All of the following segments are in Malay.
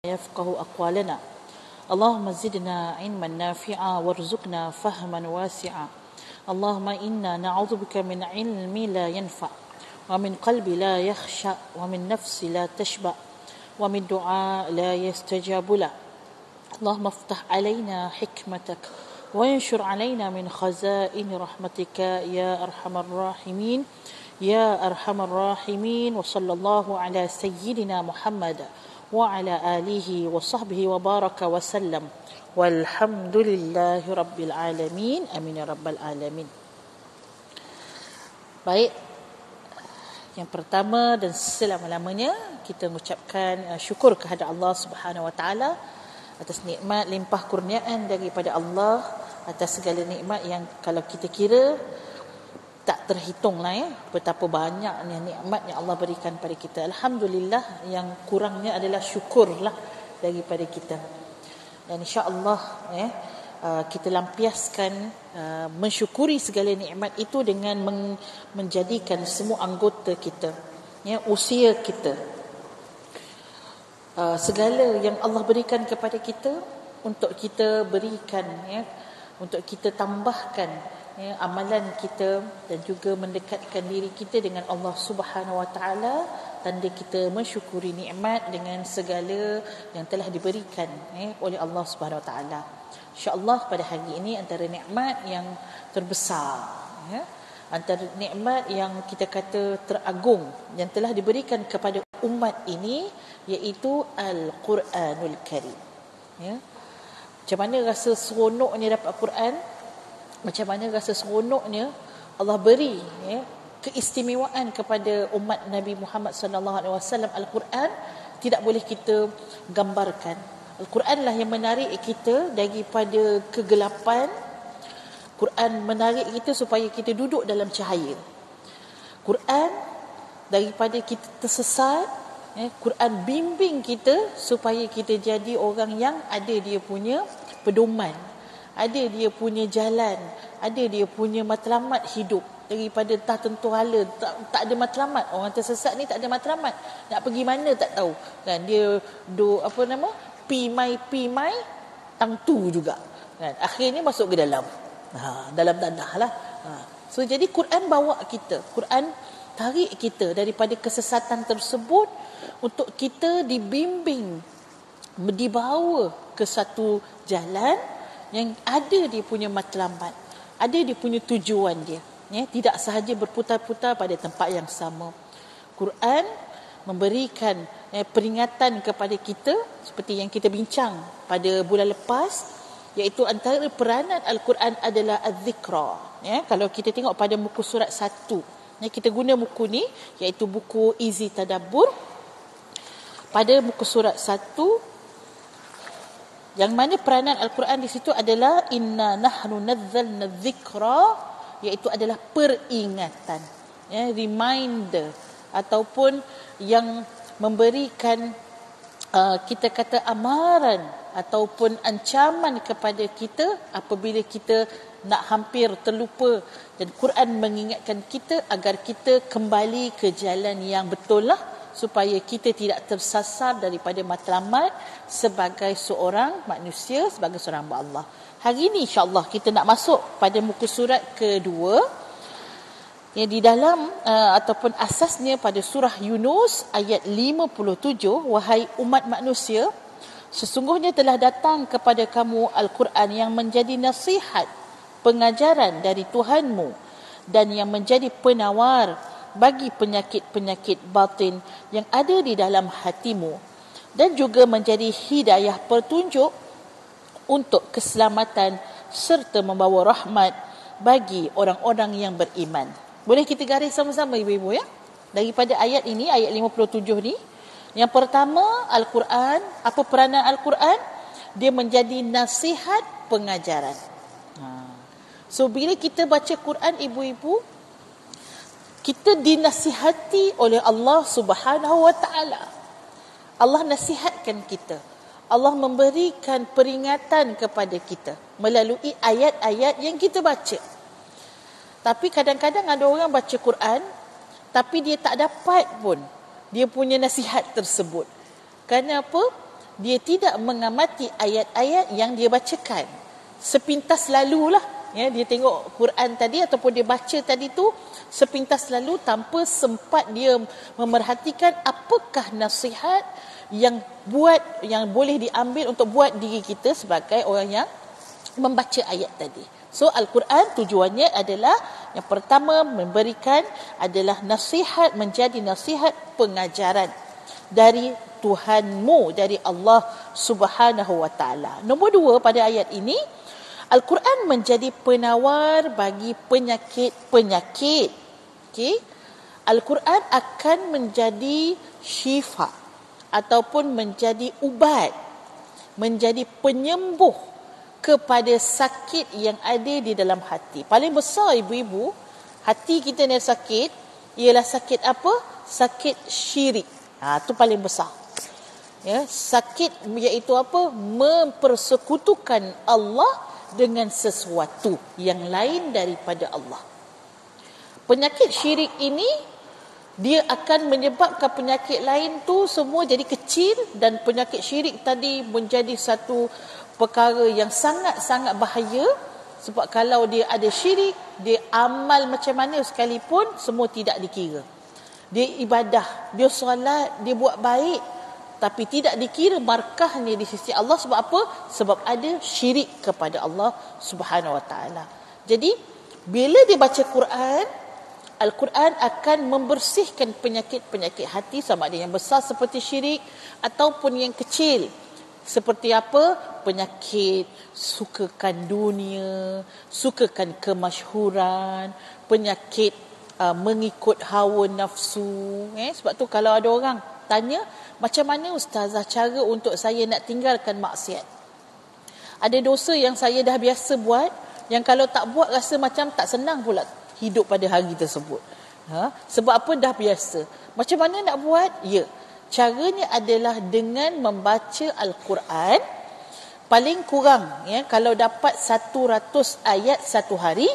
يفقه أقوالنا اللهم زدنا علما نافعا وارزقنا فهما واسعا اللهم إنا نعوذ بك من علم لا ينفع ومن قلب لا يخشع ومن نفس لا تشبع ومن دعاء لا يستجاب له اللهم افتح علينا حكمتك وينشر علينا من خزائن رحمتك يا أرحم الراحمين يا أرحم الراحمين وصلى الله على سيدنا محمد وعلى آله وصحبه وبارك وسلم والحمد لله رب العالمين آمين يا رب العالمين. Baik, yang pertama dan selama-lamanya kita mengucapkan syukur kehadrat Allah Subhanahu Wa Taala atas nikmat limpah kurniaan daripada Allah, atas segala nikmat yang kalau kita kira tak terhitung lah betapa banyaknya nikmat yang Allah berikan pada kita. Alhamdulillah, yang kurangnya adalah syukurlah daripada kita. Dan insya-Allah kita lampiaskan mensyukuri segala nikmat itu dengan menjadikan semua anggota kita, usia kita, segala yang Allah berikan kepada kita untuk kita berikan, untuk kita tambahkan amalan kita dan juga mendekatkan diri kita dengan Allah Subhanahu Wa Taala, tanda kita mensyukuri nikmat dengan segala yang telah diberikan oleh Allah Subhanahu Wa Taala. Insya-Allah pada hari ini antara nikmat yang terbesar, antara nikmat yang kita kata teragung yang telah diberikan kepada umat ini, iaitu Al-Quranul Karim. Macam mana rasa seronoknya dapat Quran? Macam mana rasa seronoknya Allah beri keistimewaan kepada umat Nabi Muhammad sallallahu alaihi wasallam. Al-Quran tidak boleh kita gambarkan. Al-Quran lah yang menarik kita daripada kegelapan. Quran menarik kita supaya kita duduk dalam cahaya. Quran daripada kita tersesat, Quran bimbing kita supaya kita jadi orang yang ada dia punya pedoman, ada dia punya jalan, ada dia punya matlamat hidup. Daripada tak tentu hala, tak ada matlamat. Orang tersesat ni tak ada matlamat. Nak pergi mana tak tahu. Kan dia pi mai tang tu juga. Kan akhirnya masuk ke dalam dalam dadah lah. So jadi Quran bawa kita, Quran tarik kita daripada kesesatan tersebut untuk kita dibimbing, dibawa ke satu jalan yang ada dia punya matlamat, ada dia punya tujuan dia, tidak sahaja berputar-putar pada tempat yang sama. Quran memberikan peringatan kepada kita seperti yang kita bincang pada bulan lepas, iaitu antara peranan Al-Quran adalah az-zikra. Kalau kita tengok pada muka surat 1, kita guna buku ni, iaitu buku Easy Tadabbur. Pada muka surat 1, yang mana peranan Al-Quran di situ adalah inna nahnu nazzalna dzikra, iaitu adalah peringatan, reminder, ataupun yang memberikan kita kata amaran ataupun ancaman kepada kita apabila kita nak hampir terlupa, dan Quran mengingatkan kita agar kita kembali ke jalan yang betul lah, supaya kita tidak tersasar daripada matlamat sebagai seorang manusia, sebagai seorang hamba Allah. Hari ini insya-Allah kita nak masuk pada muka surat kedua, yang di dalam ataupun asasnya pada surah Yunus ayat 57. Wahai umat manusia, sesungguhnya telah datang kepada kamu Al-Quran yang menjadi nasihat, pengajaran dari Tuhanmu, dan yang menjadi penawar bagi penyakit-penyakit batin yang ada di dalam hatimu, dan juga menjadi hidayah petunjuk untuk keselamatan serta membawa rahmat bagi orang-orang yang beriman. Boleh kita garis sama-sama ibu-ibu daripada ayat ini, ayat 57 ni. Yang pertama, Al-Quran, apa peranan Al-Quran? Dia menjadi nasihat, pengajaran. So bila kita baca Quran ibu-ibu, kita dinasihati oleh Allah Subhanahu Wa Taala. Allah nasihatkan kita. Allah memberikan peringatan kepada kita melalui ayat-ayat yang kita baca. Tapi kadang-kadang ada orang baca Quran, tapi dia tak dapat pun dia punya nasihat tersebut. Kerana apa? dia tidak mengamati ayat-ayat yang dia bacakan. Sepintas lalulah, ya, dia tengok Quran tadi ataupun dia baca tadi tu sepintas lalu tanpa sempat dia memerhatikan apakah nasihat yang boleh diambil untuk buat diri kita sebagai orang yang membaca ayat tadi. So Al-Quran tujuannya adalah yang pertama memberikan adalah nasihat, menjadi nasihat pengajaran dari Tuhanmu, dari Allah Subhanahu wa taala. Nombor 2, pada ayat ini Al-Quran menjadi penawar bagi penyakit-penyakit. Okey. Al-Quran akan menjadi syifa ataupun menjadi ubat, menjadi penyembuh kepada sakit yang ada di dalam hati. Paling besar ibu-ibu, hati kita ni sakit, ialah sakit apa? Sakit syirik. Itu paling besar. Ya, sakit iaitu apa? Mempersekutukan Allah dengan sesuatu yang lain daripada Allah. Penyakit syirik ini dia akan menyebabkan penyakit lain tu semua jadi kecil, dan penyakit syirik tadi menjadi satu perkara yang sangat-sangat bahaya. Sebab kalau dia ada syirik, dia amal macam mana sekalipun semua tidak dikira. Dia ibadah, dia solat, dia buat baik, tapi tidak dikira markahnya di sisi Allah. Sebab apa? Sebab ada syirik kepada Allah Subhanahu wa taala. Jadi bila dia baca Quran, Al-Quran akan membersihkan penyakit-penyakit hati, sama ada yang besar seperti syirik ataupun yang kecil seperti apa? Penyakit sukakan dunia, sukakan kemasyhuran, penyakit mengikut hawa nafsu. Sebab tu kalau ada orang tanya, macam mana ustazah cara untuk saya nak tinggalkan maksiat? Ada dosa yang saya dah biasa buat, yang kalau tak buat rasa macam tak senang pula hidup pada hari tersebut. Sebab apa? Dah biasa. Macam mana nak buat? Ya, caranya adalah dengan membaca Al-Quran. Paling kurang, ya, kalau dapat 100 ayat satu hari,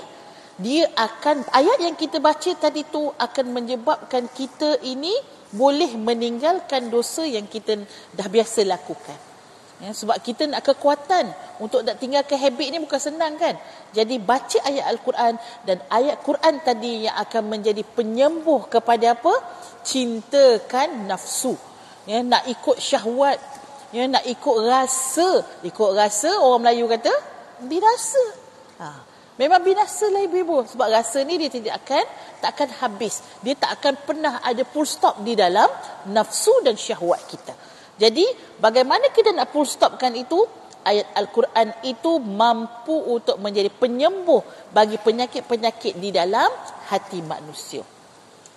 dia akan, ayat yang kita baca tadi tu akan menyebabkan kita ini boleh meninggalkan dosa yang kita dah biasa lakukan. Ya, sebab kita nak kekuatan untuk nak tinggalkan habit ni bukan senang kan. Jadi baca ayat Al-Quran, dan ayat Quran tadi yang akan menjadi penyembuh kepada apa? Cintakan nafsu. Ya, nak ikut syahwat, ya, nak ikut rasa. Ikut rasa, orang Melayu kata binasa. Memang binasa lah ibu-ibu. Sebab rasa ni dia tak akan habis. Dia tak akan pernah ada full stop di dalam nafsu dan syahwat kita. Jadi bagaimana kita nak full stopkan itu? Ayat Al-Quran itu mampu untuk menjadi penyembuh bagi penyakit-penyakit di dalam hati manusia.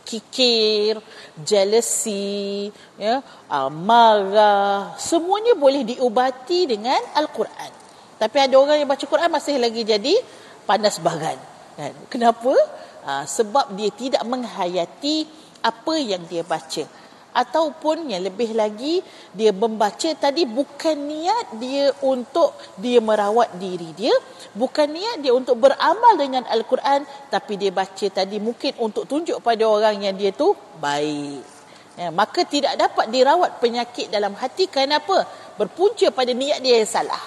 Kikir, jealousy, ya, marah, semuanya boleh diubati dengan Al-Quran. Tapi ada orang yang baca Quran masih lagi jadi panas baran. Kenapa? Sebab dia tidak menghayati apa yang dia baca. Ataupun yang lebih lagi, dia membaca tadi bukan niat dia untuk dia merawat diri dia, bukan niat dia untuk beramal dengan Al-Quran, tapi dia baca tadi mungkin untuk tunjuk pada orang yang dia tu baik. Ya, maka tidak dapat dirawat penyakit dalam hati. Kenapa? Berpunca pada niat dia yang salah.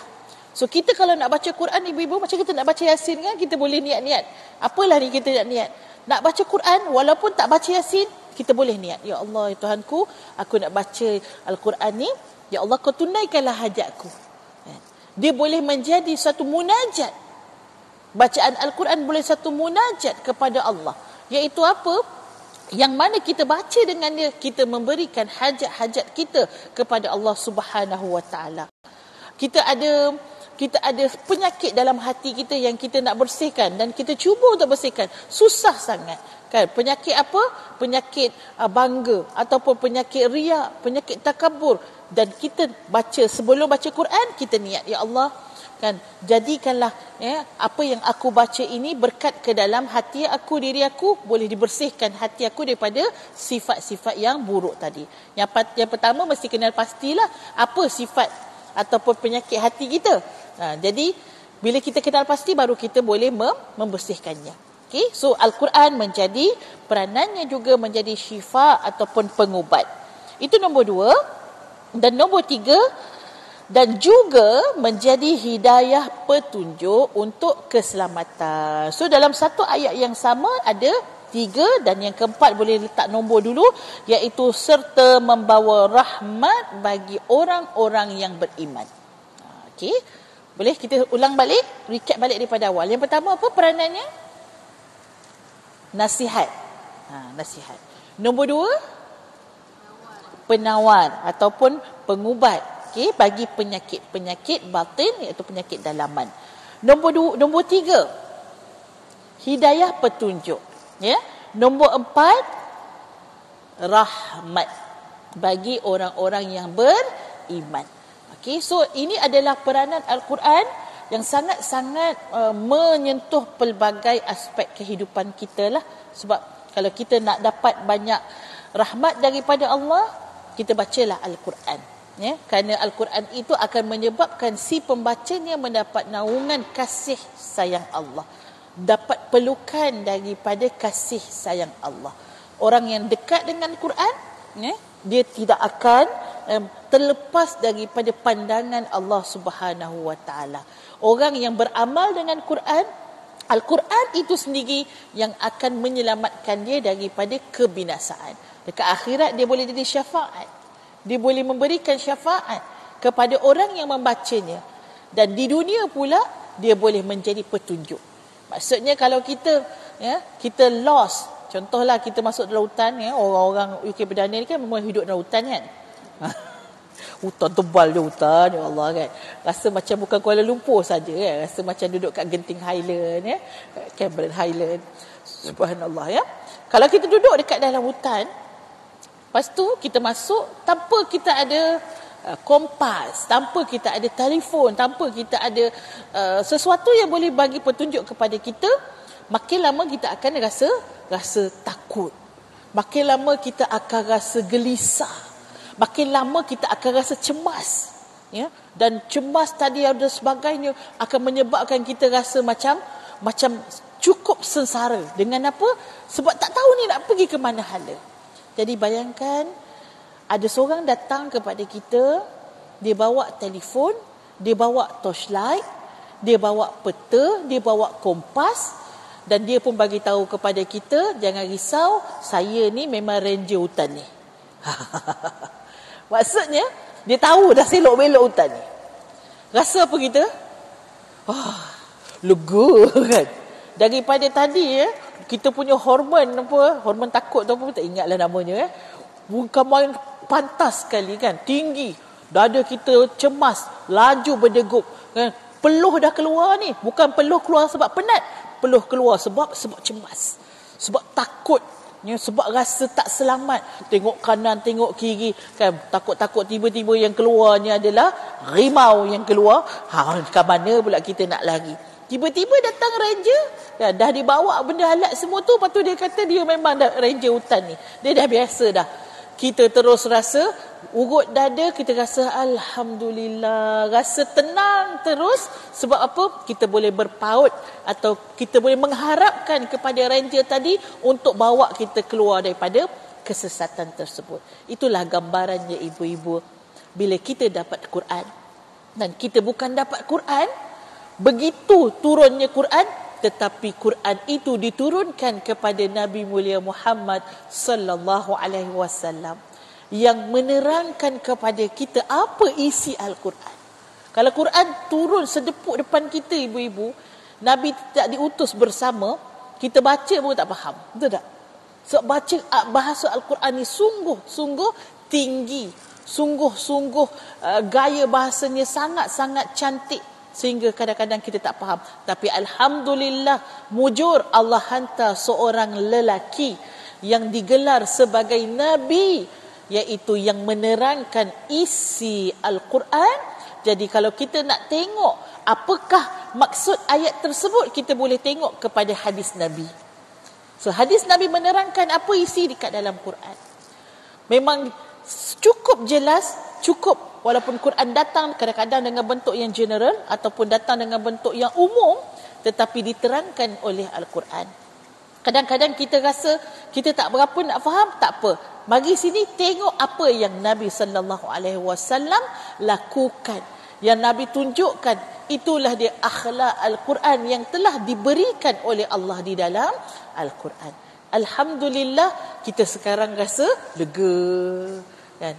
So kita kalau nak baca Quran, ibu-ibu, macam kita nak baca Yasin kan, kita boleh niat-niat. Apalah ni kita nak niat? Nak baca Quran walaupun tak baca Yasin, kita boleh niat, ya Allah, ya Tuhanku, aku nak baca Al-Quran ni, ya Allah, kau tunaikanlah hajatku. Dia boleh menjadi satu munajat. Bacaan Al-Quran boleh satu munajat kepada Allah. Iaitu apa? Yang mana kita baca dengan dia, kita memberikan hajat-hajat kita kepada Allah Subhanahu wa taala. Kita ada penyakit dalam hati kita yang kita nak bersihkan, dan kita cuba untuk bersihkan. Susah sangat. Kan? Penyakit apa? Penyakit bangga, ataupun penyakit riak, penyakit takabur. Dan kita baca, sebelum baca Quran, kita niat, ya Allah, kan, jadikanlah, ya, apa yang aku baca ini berkat ke dalam hati aku, diri aku, boleh dibersihkan hati aku daripada sifat-sifat yang buruk tadi. Yang pertama mesti kenal pastilah apa sifat ataupun penyakit hati kita. Jadi bila kita kenal pasti, baru kita boleh membersihkannya. Okay? So Al-Quran menjadi, peranannya juga menjadi syifa ataupun pengubat. Itu nombor 2. Dan nombor 3, dan juga menjadi hidayah petunjuk untuk keselamatan. So dalam satu ayat yang sama ada 3 dan yang keempat boleh letak nombor dulu, iaitu serta membawa rahmat bagi orang-orang yang beriman. Okey. Boleh kita ulang balik, recap balik daripada awal. Yang pertama apa peranannya? Nasihat. Nasihat. Nombor 2, penawar ataupun pengubat. Okey, bagi penyakit batin iaitu penyakit dalaman. Nombor 3, hidayah petunjuk. Ya. Nombor 4, rahmat bagi orang-orang yang beriman. Okey, so ini adalah peranan Al-Quran yang sangat-sangat menyentuh pelbagai aspek kehidupan kita lah. Sebab kalau kita nak dapat banyak rahmat daripada Allah, kita bacalah Al-Quran. Ya, kerana Al-Quran itu akan menyebabkan si pembacanya mendapat naungan kasih sayang Allah, dapat pelukan daripada kasih sayang Allah. Orang yang dekat dengan Quran, ya, dia tidak akan terlepas daripada pandangan Allah Subhanahu Wa Taala. Orang yang beramal dengan Quran, Al-Quran itu sendiri yang akan menyelamatkan dia daripada kebinasaan. Dekat akhirat dia boleh jadi syafaat. Dia boleh memberikan syafaat kepada orang yang membacanya. Dan di dunia pula, dia boleh menjadi petunjuk. Maksudnya kalau kita lost, contohlah kita masuk dalam hutan, orang-orang UK Perdana ni kan memang hidup dalam hutan kan. Hutan tebal dia hutan, ya Allah kan. Rasa macam bukan Kuala Lumpur saja kan. Rasa macam duduk kat Genting Highland, Cameron Highland. Subhanallah ya. Kalau kita duduk dekat dalam hutan, lepas tu kita masuk tanpa kita ada kompas, tanpa kita ada telefon, tanpa kita ada sesuatu yang boleh bagi petunjuk kepada kita, makin lama kita akan rasa takut. Makin lama kita akan rasa gelisah. Makin lama kita akan rasa cemas. Ya? Dan cemas tadi ada sebagainya akan menyebabkan kita rasa macam cukup sengsara. Dengan apa? Sebab tak tahu ni nak pergi ke mana hala. Jadi bayangkan ada seorang datang kepada kita, dia bawa telefon, dia bawa torchlight, dia bawa peta, dia bawa kompas dan dia pun bagi tahu kepada kita, jangan risau, saya ni memang ranger hutan ni. Maksudnya dia tahu dah selok-belok hutan ni. Rasa apa kita? Lega kan. Daripada tadi kita punya hormon takut tu apa tak ingatlah namanya bukan main pantas sekali kan, tinggi, dada kita cemas, laju berdegup kan. Peluh dah keluar ni, bukan peluh keluar sebab penat, peluh keluar sebab cemas, sebab takut ya, sebab rasa tak selamat, tengok kanan tengok kiri kan, takut tiba-tiba yang keluarnya adalah rimau yang keluar. Ke mana pula kita nak lari? Tiba-tiba datang ranger, dah dibawa benda alat semua tu, lepas tu dia kata dia memang dah ranger hutan ni. Dia dah biasa dah. Kita terus rasa urut dada, kita rasa alhamdulillah, rasa tenang terus. Sebab apa? Kita boleh berpaut atau kita boleh mengharapkan kepada ranger tadi untuk bawa kita keluar daripada kesesatan tersebut. Itulah gambarannya ibu-ibu bila kita dapat Quran. Dan kita bukan dapat Quran begitu turunnya Quran, tetapi Quran itu diturunkan kepada Nabi mulia Muhammad sallallahu alaihi wasallam yang menerangkan kepada kita apa isi Al-Quran. Kalau Quran turun sedepuk depan kita ibu-ibu, Nabi tak diutus bersama, kita baca pun tak faham. Betul tak? Sebab baca bahasa Al-Quran ni sungguh-sungguh tinggi, sungguh-sungguh gaya bahasanya sangat-sangat cantik, sehingga kadang-kadang kita tak faham. Tapi alhamdulillah, mujur Allah hantar seorang lelaki yang digelar sebagai Nabi, iaitu yang menerangkan isi Al-Quran. Jadi kalau kita nak tengok apakah maksud ayat tersebut, kita boleh tengok kepada hadis Nabi. So hadis Nabi menerangkan apa isi dekat dalam Quran. Memang cukup jelas, cukup. Walaupun Quran datang kadang-kadang dengan bentuk yang general ataupun datang dengan bentuk yang umum, tetapi diterangkan oleh Al-Quran. Kadang-kadang kita rasa kita tak berapa nak faham, tak apa. Mari sini tengok apa yang Nabi sallallahu alaihi wasallam lakukan. yang Nabi tunjukkan. Itulah dia akhlak Al-Quran yang telah diberikan oleh Allah di dalam Al-Quran. Alhamdulillah, kita sekarang rasa lega.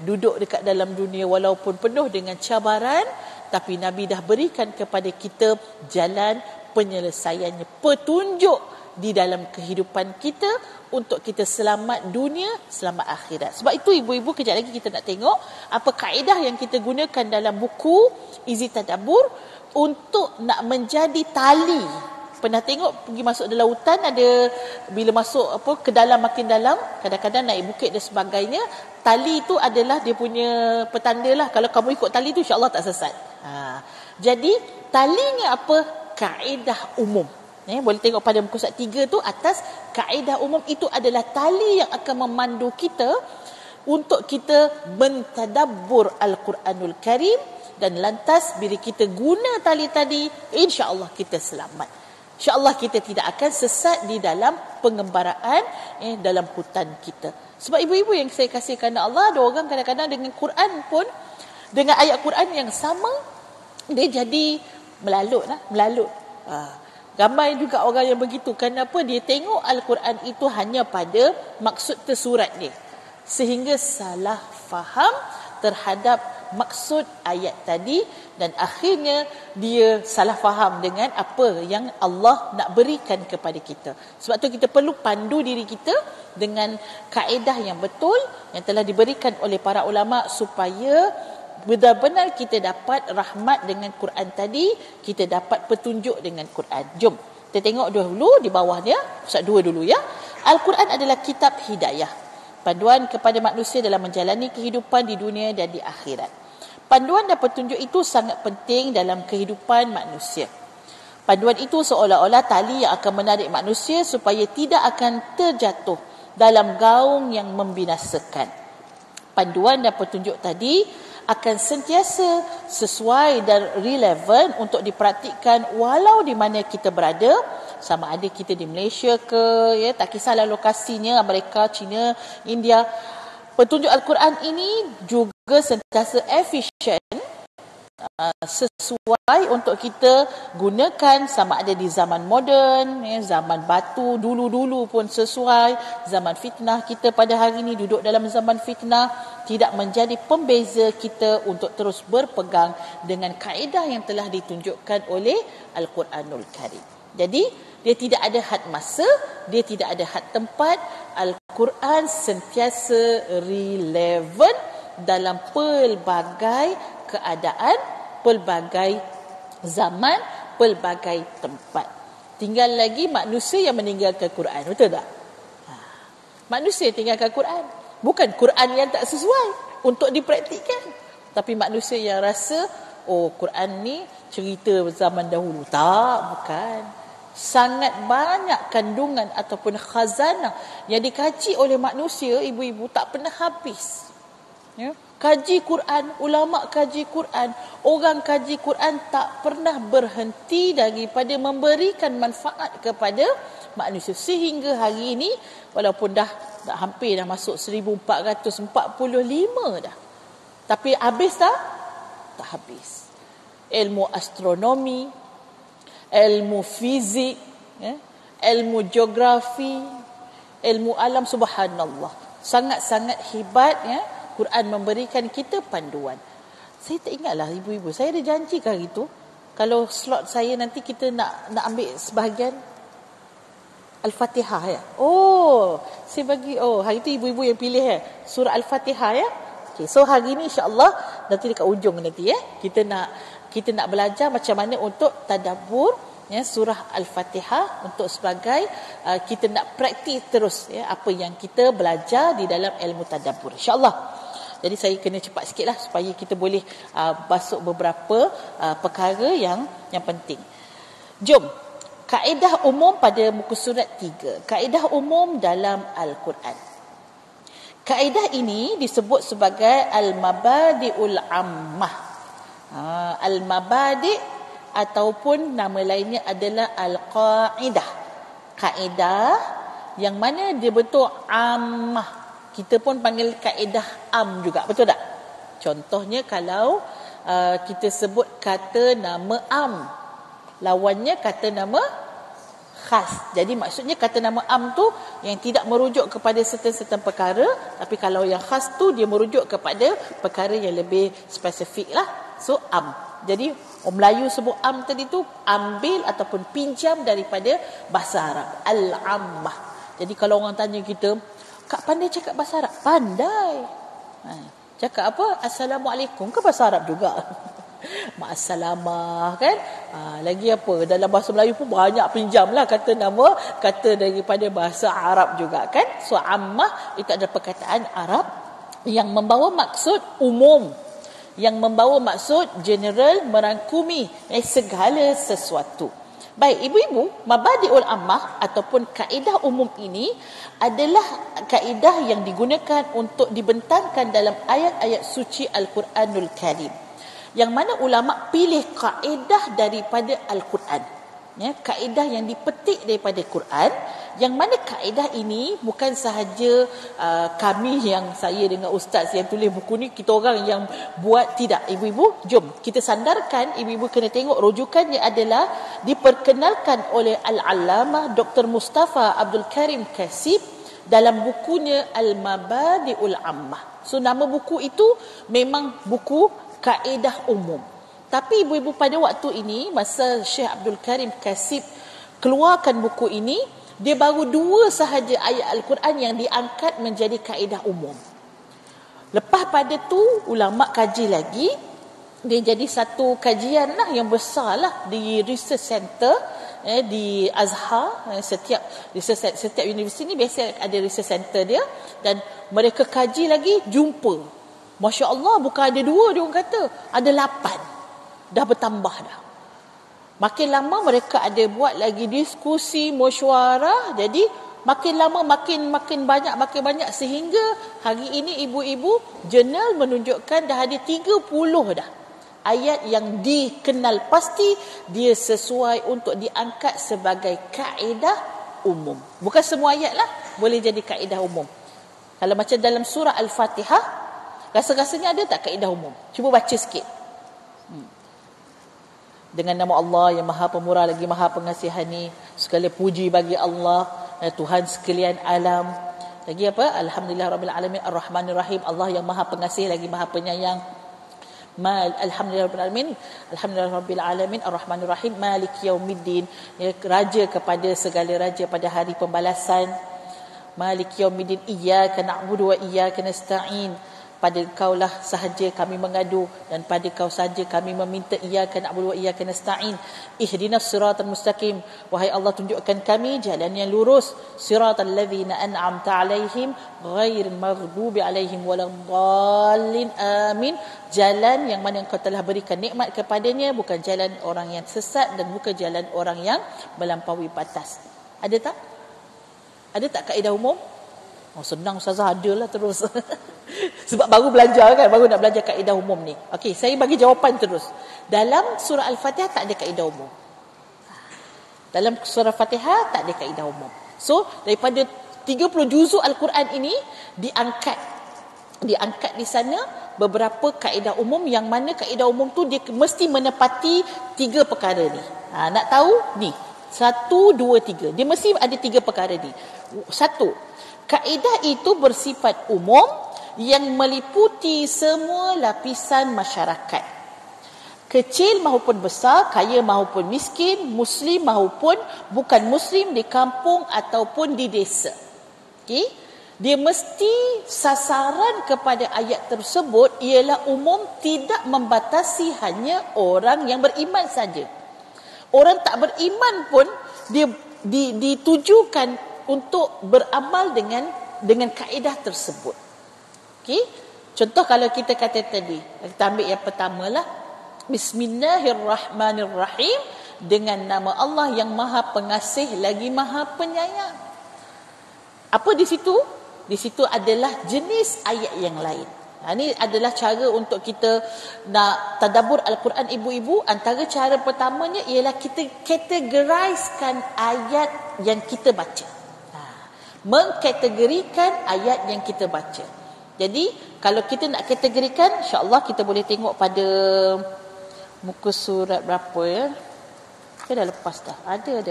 Duduk dekat dalam dunia walaupun penuh dengan cabaran, tapi Nabi dah berikan kepada kita jalan penyelesaiannya, petunjuk di dalam kehidupan kita untuk kita selamat dunia, selamat akhirat. Sebab itu ibu-ibu, kejap lagi kita nak tengok apa kaedah yang kita gunakan dalam buku Izi Tadabbur untuk nak menjadi tali. Pernah tengok pergi masuk dalam hutan, ada bila masuk ke dalam, makin dalam, kadang-kadang naik bukit dan sebagainya, tali itu adalah dia punya petanda lah. Kalau kamu ikut tali tu, insya-Allah tak sesat. Jadi talinya apa? Kaedah umum. Boleh tengok pada muka surat 3 tu, atas kaedah umum itu adalah tali yang akan memandu kita untuk kita mentadabbur Al-Quranul Karim, dan lantas bila kita guna tali tadi, insya-Allah kita selamat. InsyaAllah kita tidak akan sesat di dalam pengembaraan dalam hutan kita. Sebab ibu-ibu yang saya kasih kerana Allah, ada orang kadang-kadang dengan Quran pun, dengan ayat Quran yang sama, dia jadi melalut. Ramai juga orang yang begitu. Kenapa? Dia tengok Al-Quran itu hanya pada maksud tersurat dia, sehingga salah faham terhadap maksud ayat tadi, dan akhirnya dia salah faham dengan apa yang Allah nak berikan kepada kita. Sebab tu kita perlu pandu diri kita dengan kaedah yang betul yang telah diberikan oleh para ulama, supaya benar-benar kita dapat rahmat dengan Quran tadi, kita dapat petunjuk dengan Quran. Jom kita tengok dulu di bawahnya, pusat 2 dulu ya. Al-Quran adalah kitab hidayah, panduan kepada manusia dalam menjalani kehidupan di dunia dan di akhirat. Panduan dan petunjuk itu sangat penting dalam kehidupan manusia. Panduan itu seolah-olah tali yang akan menarik manusia supaya tidak akan terjatuh dalam gaung yang membinasakan. Panduan dan petunjuk tadi akan sentiasa sesuai dan relevan untuk dipraktikkan walau di mana kita berada, sama ada kita di Malaysia ke, tak kisahlah lokasinya, Amerika, China, India. Petunjuk Al-Quran ini juga sentiasa efisien, sesuai untuk kita gunakan, sama ada di zaman moden, zaman batu dulu-dulu pun sesuai, zaman fitnah kita pada hari ini duduk dalam zaman fitnah, tidak menjadi pembeza kita untuk terus berpegang dengan kaedah yang telah ditunjukkan oleh Al-Quranul Karim. Jadi dia tidak ada had masa, dia tidak ada had tempat. Al-Quran sentiasa relevan dalam pelbagai keadaan, pelbagai zaman, pelbagai tempat. Tinggal lagi manusia yang meninggalkan Quran, betul tak? Manusia tinggalkan Quran. Bukan Quran yang tak sesuai untuk dipraktikkan, tapi manusia yang rasa, Quran ni cerita zaman dahulu. Tak, bukan. Sangat banyak kandungan ataupun khazanah yang dikaji oleh manusia, ibu-ibu, tak pernah habis. Kaji Quran, ulama kaji Quran, orang kaji Quran tak pernah berhenti daripada memberikan manfaat kepada manusia. Sehingga hari ini, walaupun dah hampir dah masuk 1445 dah, tapi habis tak? Tak habis. Ilmu astronomi, ilmu fizik, ilmu geografi, ilmu alam, subhanallah, sangat-sangat hebat. Quran memberikan kita panduan. Saya tak ingatlah ibu-ibu, saya ada janji hari itu, kalau slot saya nanti kita nak ambil sebahagian Al-Fatihah ya. Saya bagi hari itu ibu-ibu yang pilih surah Al-Fatihah ya. Okay, so hari ini insya-Allah nanti dekat ujung nanti kita nak belajar macam mana untuk tadabbur surah Al-Fatihah, untuk sebagai kita nak praktis terus apa yang kita belajar di dalam ilmu tadabbur, insya-Allah. Jadi saya kena cepat sikitlah supaya kita boleh basuh beberapa perkara yang penting. Jom, kaedah umum pada muka surat 3, kaedah umum dalam Al-Quran. Kaedah ini disebut sebagai Al-Mabadi'ul Ammah. Al-Mabadi' ataupun nama lainnya adalah Al-Qa'idah. Kaedah yang mana dia bentuk ammah. Kita pun panggil kaedah am juga, betul tak? Contohnya kalau kita sebut kata nama am. Lawannya kata nama khas. Jadi maksudnya kata nama am tu yang tidak merujuk kepada certain perkara, tapi kalau yang khas tu dia merujuk kepada perkara yang lebih spesifik lah. So am. Jadi orang Melayu sebut am tadi tu ambil ataupun pinjam daripada bahasa Arab, al-ammah. Jadi kalau orang tanya kita, Kak pandai cakap bahasa Arab? Pandai. Cakap apa? Assalamualaikum ke bahasa Arab juga? Ma'assalamah kan. Lagi apa, dalam bahasa Melayu pun banyak pinjam lah kata nama, kata daripada bahasa Arab juga kan. So ammah itu adalah perkataan Arab yang membawa maksud umum, yang membawa maksud general, merangkumi segala sesuatu. Baik, ibu-ibu, mabadi'ul ammah ataupun kaedah umum ini adalah kaedah yang digunakan untuk dibentangkan dalam ayat-ayat suci Al-Quranul Karim, yang mana ulama pilih kaedah daripada Al-Quran, ya, kaedah yang dipetik daripada Quran, yang mana kaedah ini bukan sahaja kami yang, saya dengan ustaz yang tulis buku ni, kita orang yang buat, tidak. Ibu-ibu, jom kita sandarkan, ibu-ibu kena tengok rujukannya adalah diperkenalkan oleh Al-Allamah Dr. Mustafa Abdul Karim Kasib dalam bukunya Al-Mabadi'ul Ammah. So nama buku itu memang buku kaedah umum. Tapi ibu-ibu, pada waktu ini, masa Syekh Abdul Karim Kasib keluarkan buku ini, dia baru 2 sahaja ayat Al-Quran yang diangkat menjadi kaedah umum. Lepas pada tu ulama kaji lagi, dia jadi satu kajian lah yang besar lah di research center di Azhar. Setiap universiti ni biasa ada research center dia, dan mereka kaji lagi, jumpa, Masya Allah, bukan ada 2 dia orang kata, ada 8, dah bertambah dah. Makin lama mereka ada buat lagi diskusi, mesyuarah, jadi makin lama makin banyak, sehingga hari ini ibu-ibu, jurnal menunjukkan dah ada 30 dah ayat yang dikenal pasti dia sesuai untuk diangkat sebagai kaedah umum. Bukan semua ayat lah boleh jadi kaedah umum. Kalau macam dalam surah Al-Fatihah, rasa-rasanya ada tak kaedah umum? Cuba baca sikit. Dengan nama Allah yang Maha Pemurah lagi Maha Pengasihani, segala puji bagi Allah, Tuhan sekalian alam. Lagi apa? Alhamdulillah Rabbil Alamin Ar-Rahmanir Rahim, Allah yang Maha Pengasih lagi Maha Penyayang. Alhamdulillah Rabbil Alamin, Alhamdulillah Rabbil Alamin Ar-Rahmanir Rahim, Malik Yaumiddin, ya, raja kepada segala raja pada hari pembalasan. Malik Yaumiddin, Iyyaka na'budu wa iyyaka nasta'in, pada Kau lah sahaja kami mengadu dan pada Kau sahaja kami meminta. Iyyaka na'budu wa iyyaka nasta'in, ihdinas siratal mustaqim, wahai Allah tunjukkan kami jalan yang lurus, siratal ladzina an'amta 'alaihim ghairil maghdubi 'alaihim waladdallin, amin, jalan yang mana Engkau telah berikan nikmat kepadanya, bukan jalan orang yang sesat dan bukan jalan orang yang melampaui batas. Ada tak? Ada tak kaedah umum? Oh, senang Ustazah, ada lah terus. Sebab baru belajar kan, baru nak belajar kaedah umum ni. Okey, saya bagi jawapan terus. Dalam surah Al-Fatihah tak ada kaedah umum. Dalam surah Al-Fatihah tak ada kaedah umum. So, daripada 30 juzuk Al-Quran ini diangkat di sana beberapa kaedah umum, yang mana kaedah umum tu dia mesti menepati 3 perkara ni. Nak tahu ni 1, 2, 3, dia mesti ada 3 perkara ni. 1, kaedah itu bersifat umum yang meliputi semua lapisan masyarakat, kecil maupun besar, kaya maupun miskin, muslim maupun bukan muslim, di kampung ataupun di desa. Okey, dia mesti sasaran kepada ayat tersebut ialah umum, tidak membatasi hanya orang yang beriman saja. Orang tak beriman pun dia ditujukan untuk beramal dengan kaedah tersebut. Okey, contoh kalau kita kata tadi, kita ambil yang pertama lah, Bismillahirrahmanirrahim, dengan nama Allah yang Maha Pengasih lagi Maha Penyayang. Apa di situ? Di situ adalah jenis ayat yang lain. Ini adalah cara untuk kita nak tadabbur Al-Quran, ibu-ibu. Antara cara pertamanya ialah kita kategorikan ayat yang kita baca. Mengkategorikan ayat yang kita baca. Jadi kalau kita nak kategorikan, insya-Allah kita boleh tengok pada muka surat berapa ya. Dah lepas dah. Ada.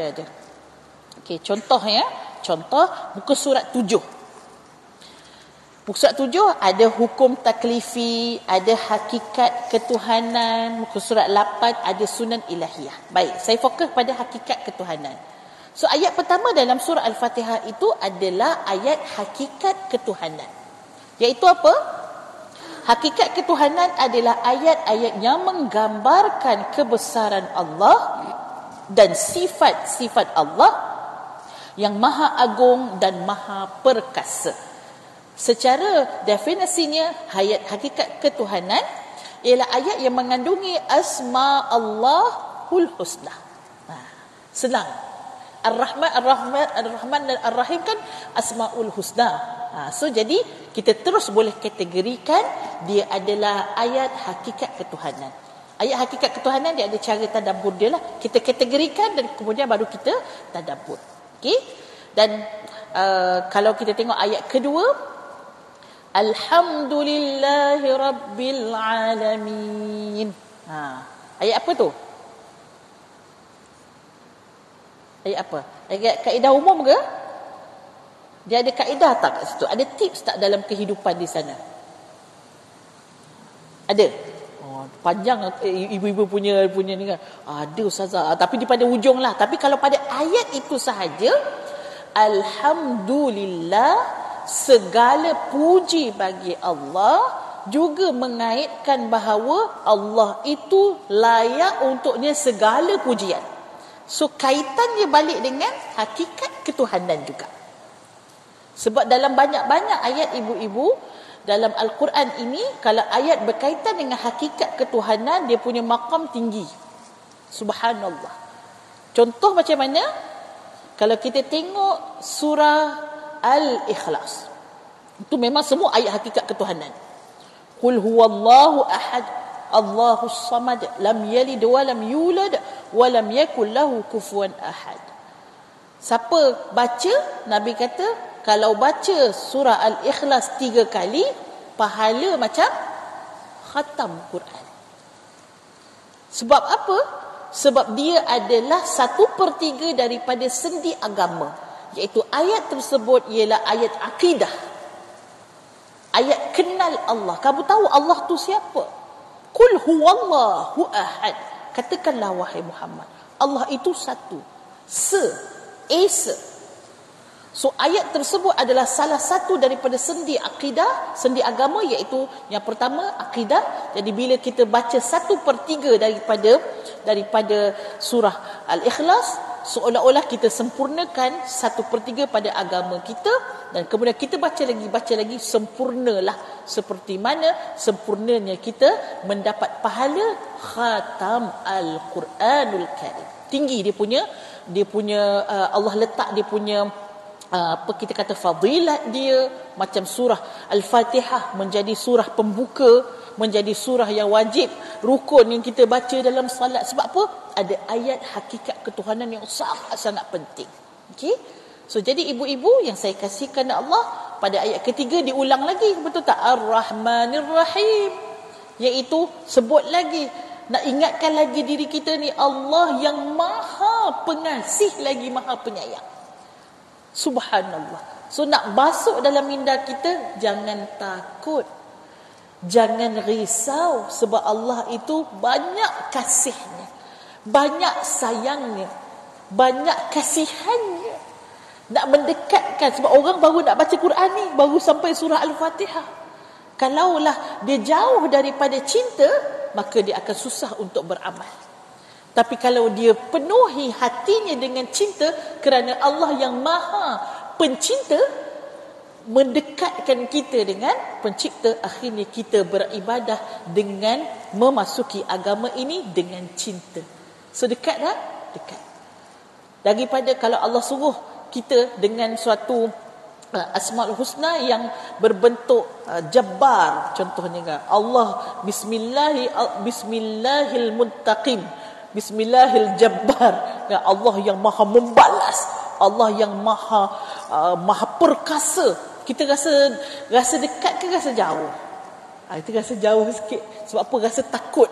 Okey, contoh ya. Contoh muka surat 7. Muka surat 7 ada hukum taklifi, ada hakikat ketuhanan. Muka surat 8 ada sunan ilahiyah. Baik, saya fokus pada hakikat ketuhanan. So ayat pertama dalam surah Al-Fatihah itu adalah ayat hakikat ketuhanan. Iaitu apa? Hakikat ketuhanan adalah ayat-ayat yang menggambarkan kebesaran Allah dan sifat-sifat Allah yang maha agung dan maha perkasa. Secara definisinya, ayat hakikat ketuhanan ialah ayat yang mengandungi asma Allahul Husna. Senang. Ar-Rahman dan Ar-Rahim kan asmaul husna. So jadi kita terus boleh kategorikan dia adalah ayat hakikat ketuhanan. Ayat hakikat ketuhanan dia ada cara tadabbur dia lah. Kita kategorikan dan kemudian baru kita tadabbur. Okey? Dan kalau kita tengok ayat kedua, Alhamdulillahi Rabbil Alamin. Ayat apa tu? Ayat apa? Ayat kaedah umum ke? Dia ada kaedah tak kat situ? Ada tips tak dalam kehidupan di sana? Ada? Panjang ibu-ibu punya ni kan. Ada ustazah, tapi di pada ujung lah. Tapi kalau pada ayat itu sahaja, Alhamdulillah, segala puji bagi Allah, juga mengaitkan bahawa Allah itu layak untuknya segala pujian. So kaitannya balik dengan hakikat ketuhanan juga. Sebab dalam banyak-banyak ayat ibu-ibu dalam Al-Quran ini, kalau ayat berkaitan dengan hakikat ketuhanan, dia punya maqam tinggi. Subhanallah. Contoh macam mana? Kalau kita tengok surah Al-Ikhlas, itu memang semua ayat hakikat ketuhanan. Qul huwallahu ahad, Allahus samad, lam yalid wa lam yulad wa lam yakul lahu kufuwan ahad. Siapa baca, Nabi kata, kalau baca surah Al-Ikhlas 3 kali, pahala macam khatam Quran. Sebab apa? Sebab dia adalah 1/3 daripada sendi agama. Iaitu ayat tersebut ialah ayat akidah. Ayat kenal Allah. Kamu tahu Allah tu siapa? Qul huwallahu ahad. Katakanlah wahai Muhammad, Allah itu satu. Esa. So ayat tersebut adalah salah satu daripada sendi akidah, sendi agama, iaitu yang pertama akidah. Jadi bila kita baca 1/3 daripada surah Al-Ikhlas, seolah-olah kita sempurnakan 1/3 pada agama kita, dan kemudian kita baca lagi sempurnalah seperti mana sempurnanya kita mendapat pahala khatam Al-Quranul Karim. Tinggi dia punya Allah letak dia punya apa kita kata fadilat dia. Macam surah Al-Fatihah menjadi surah pembuka, menjadi surah yang wajib, rukun yang kita baca dalam salat. Sebab apa? Ada ayat hakikat ketuhanan yang sangat-sangat penting. Okey? So jadi ibu-ibu yang saya kasihkan Allah, pada ayat ketiga diulang lagi, betul tak? Ar-Rahmanir Rahim. Iaitu sebut lagi, nak ingatkan lagi diri kita ni Allah yang maha pengasih lagi maha penyayang. Subhanallah. So nak masuk dalam minda kita, jangan takut, jangan risau, sebab Allah itu banyak kasihnya, banyak sayangnya, banyak kasihannya. Nak mendekatkan, sebab orang baru nak baca Quran ni, baru sampai surah Al-Fatihah. Kalaulah dia jauh daripada cinta, maka dia akan susah untuk beramal. Tapi kalau dia penuhi hatinya dengan cinta, kerana Allah yang maha pencinta mendekatkan kita dengan pencipta, akhirnya kita beribadah dengan memasuki agama ini dengan cinta. So dekat tak? Dekat. Daripada kalau Allah suruh kita dengan suatu Asmaul Husna yang berbentuk jabbar, contohnya kan Allah Bismillahil Muntaqim, Bismillahil Jabbar, Allah yang maha membalas, Allah yang maha perkasa. Kita rasa dekat ke rasa jauh? Itu rasa jauh sikit. Sebab apa? Rasa takut,